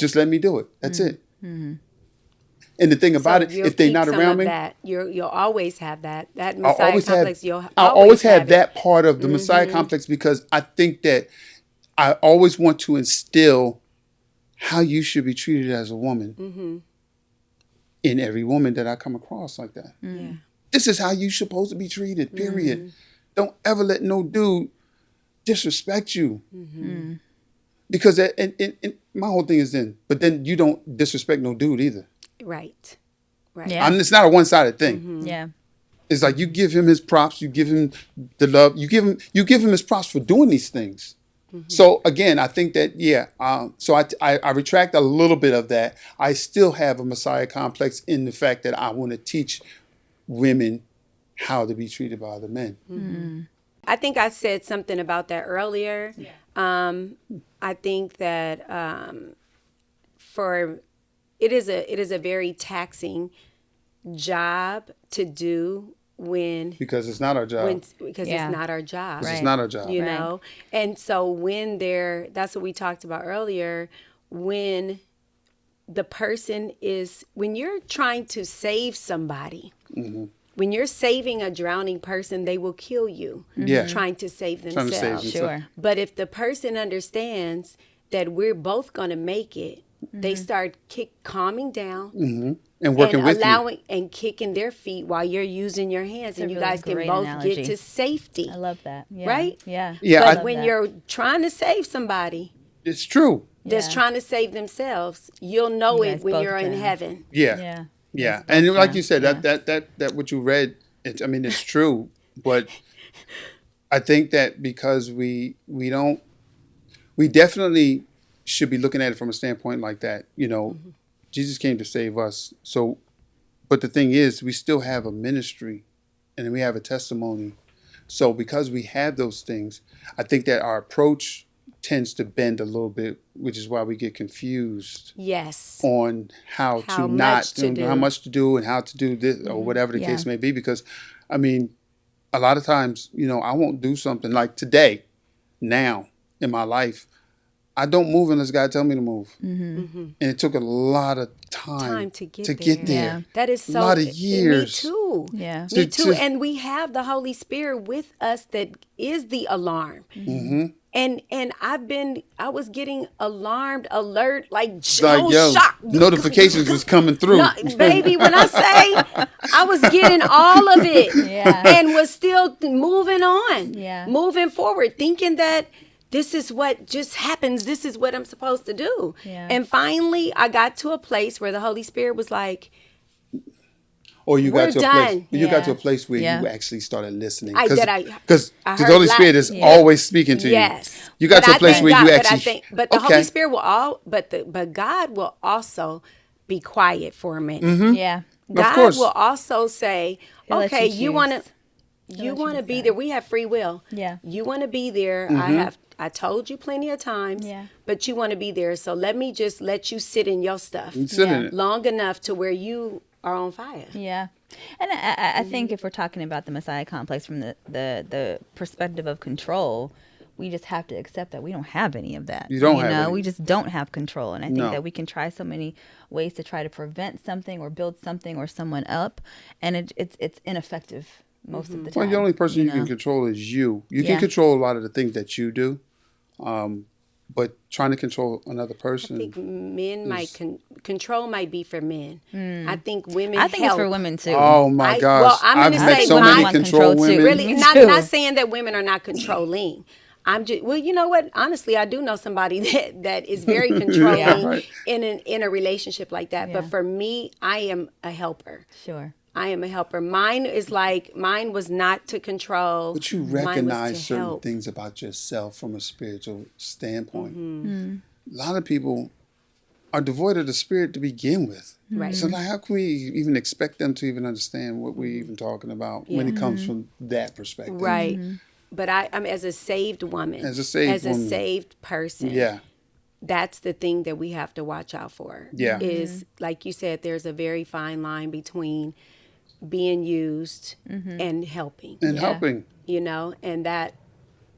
Just let me do it. That's it. And the thing about it, you'll if they're keep not some around of me, that. You'll always have that I'll Messiah always complex. have, You'll I'll always always have it. that part of the Messiah complex, because I think that I always want to instill how you should be treated as a woman in every woman that I come across like that. Yeah. This is how you're supposed to be treated, period. Don't ever let no dude disrespect you. Because and my whole thing is but then you don't disrespect no dude either. Right. Right. Yeah. It's not a one-sided thing. Yeah. It's like you give him his props, you give him the love, you give him his props for doing these things. So again, I think that so I retract a little bit of that. I still have a Messiah complex in the fact that I want to teach women how to be treated by other men. I think I said something about that earlier. I think that it is a very taxing job to do Because it's not our job. because Yeah. it's not our job. It's not our job. You Right. know, and so that's what we talked about earlier, when when you're trying to save somebody, when you're saving a drowning person, they will kill you. Yeah. Trying to save Trying to save themselves. themselves. Sure. But if the person understands that we're both going to make it, they start calming down And working and with you. allowing and kicking their feet while you're using your hands, and a you really guys can great both analogy. get to safety. I love that. Yeah. Right? Yeah. Yeah, But I- when that. you're trying to save somebody It's true. that's Yeah. trying to save themselves, you'll know You it guys when both you're in can. heaven. Yeah. Yeah. Yeah. Yes, And both like can. you said, Yeah. that what you read, it's true. But I think that because we definitely should be looking at it from a standpoint like that. Jesus came to save us. So, but the thing is, we still have a ministry and we have a testimony. So because we have those things, I think that our approach tends to bend a little bit, which is why we get confused Yes. on how How to much to do. how much to do and how to do this or whatever the Yeah. case may be. Because, I mean, a lot of times, I won't do something like today, now in my life. I don't move unless God tell me to move. And it took a lot of time to get there. there. Yeah. That is so. A lot of years. Me too. Yeah. Me To- too. to- And we have the Holy Spirit with us that is the alarm. And I was getting alarmed, alert, like Like, shocked. notifications was coming through. No, baby, when I say I was getting all of it Yeah. and was still moving on, Yeah. moving forward, thinking that this is what just happens. This is what I'm supposed to do. Yeah. And finally, I got to a place where the Holy Spirit was like, Or you got We're to a place. done. You got Yeah. to a place where Yeah. you actually started listening. I Because I the heard Holy Spirit is yeah. always speaking to you. Yes. You got But to a I place thank where you God, actually. but the Holy Spirit but God will also be quiet for a minute. Yeah. God course. will also say, He'll let okay, you you want to choose. you let you want to be decide. there. We have free will. Yeah. You want to be there. I told you plenty of times. Yeah. But you want to be there. So let me just let you sit in your stuff Sit in it. long enough to where you are on fire. Yeah. And I think if we're talking about the Messiah complex from the perspective of control, we just have to accept that we don't have any of that. You don't have any. We just don't have control. And I think No. that we can try so many ways to try to prevent something or build something or someone up. And it's ineffective most of the time. Well, the only person you can know? control is you. You can Yeah. control a lot of the things that you do, but trying to control another person. I think men might control might be for men. I think women. I think help. it's for women too. Oh my gosh! well, I'm I've gonna met say so mine- many control control too. women. Really, Me not too. not saying that women are not controlling. I'm just well, you know what? Honestly, I do know somebody that is very controlling Yeah. Right. in a relationship like that. Yeah. But for me, I am a helper. Sure. I am a helper. Mine was not to control. But you Mine was recognize to certain help. things about yourself from a spiritual standpoint. Mm-hmm. A lot of people are devoid of the spirit to begin with. Right. So like, how can we even expect them to even understand what we're even talking about when it comes from that perspective? Right. But I'm as a saved woman. As a saved woman. saved person. Yeah. That's the thing that we have to watch out for. Yeah. Is like you said, there's a very fine line between being used and helping. And helping. You know, and that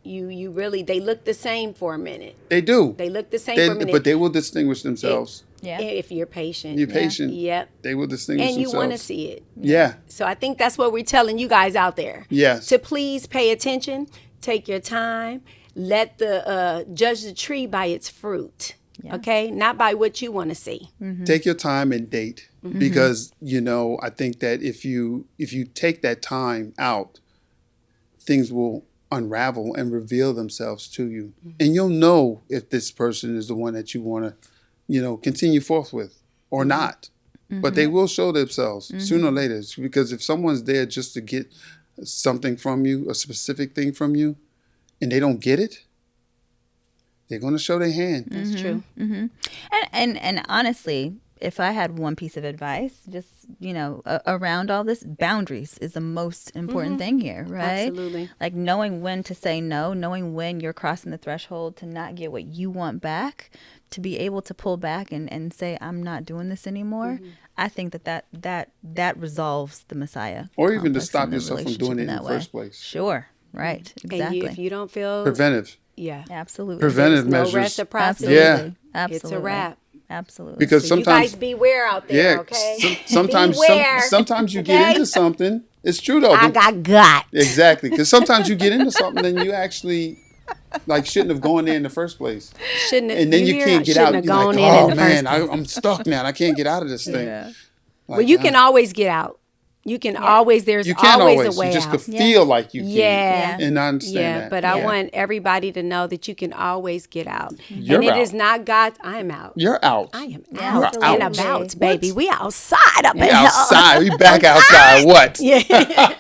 you really, they look the same for a minute. They do. They look the same for a minute. But they will distinguish themselves. Yeah. If you're patient. You're patient. Yep. They will distinguish And you themselves. want to see it. Yeah. So I think that's what we're telling you guys out there. Yes. To please pay attention, take your time, let the judge the tree by its fruit. Yeah. Okay? Not by what you want to see. Take your time and date, because I think that if you take that time out, things will unravel and reveal themselves to you, and you'll know if this person is the one that you want to continue forth with or not. But they will show themselves sooner or later, because if someone's there just to get something from you, a specific thing from you, and they don't get it, they're going to show their hand. That's true. And honestly, if I had one piece of advice, just around all this, boundaries is the most important thing here, right? Absolutely. Like knowing when to say no, knowing when you're crossing the threshold to not get what you want back, to be able to pull back and say, I'm not doing this anymore. I think that resolves the Messiah Or even to complex stop in the yourself from relationship doing it in that the way. first place. Sure. Right. Exactly. And if you don't feel, Preventive. yeah, Absolutely. Preventive no measures. reciprocity, Yeah. Absolutely. it's a wrap. Absolutely. Because So you sometimes, guys beware out there, yeah, okay? sometimes, Beware, sometimes you get okay? into something. It's true though. I got gut. Exactly, because sometimes you get into something and you actually shouldn't have gone there in the first place, Shouldn't have, and then you hear? can't get Shouldn't out. have You're gone like, in oh the man, first place. I'm stuck now. I can't get out of this thing. Yeah. Like, Well, you can always get out. You can always. There's You can always always. a way You just out. could feel like you can. Yeah. And I understand Yeah, that. but I want everybody to know that you can always get out. You're and it out. is not God's. I'm out. You're out. I am Yeah, out absolutely. and about, baby. We outside up We in here. outside. We back outside. What? Yeah.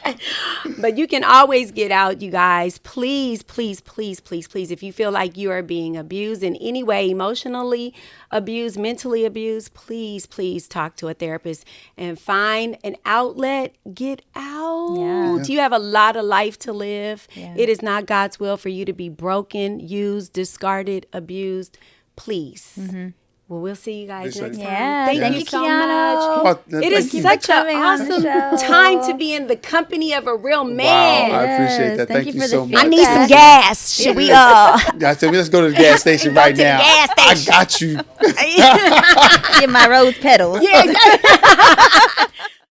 But you can always get out, you guys. Please, please, please, please, please. If you feel like you are being abused in any way, emotionally abused, mentally abused, please, please talk to a therapist and find an outlet. Get out. Yeah. You have a lot of life to live. Yeah. It is not God's will for you to be broken, used, discarded, abused. Please. Well, we'll see you guys Appreciate next it. time. Yeah. Thank you so much. Oh, It thank is you. such an coming on the awesome show. time to be in the company of a real man. Wow, I appreciate that. Yes, Thank you for the so feedback. much. I need some gas. Should we I said, let's go to the gas station right to the now. gas station. I got you. Get my rose petals. Yeah.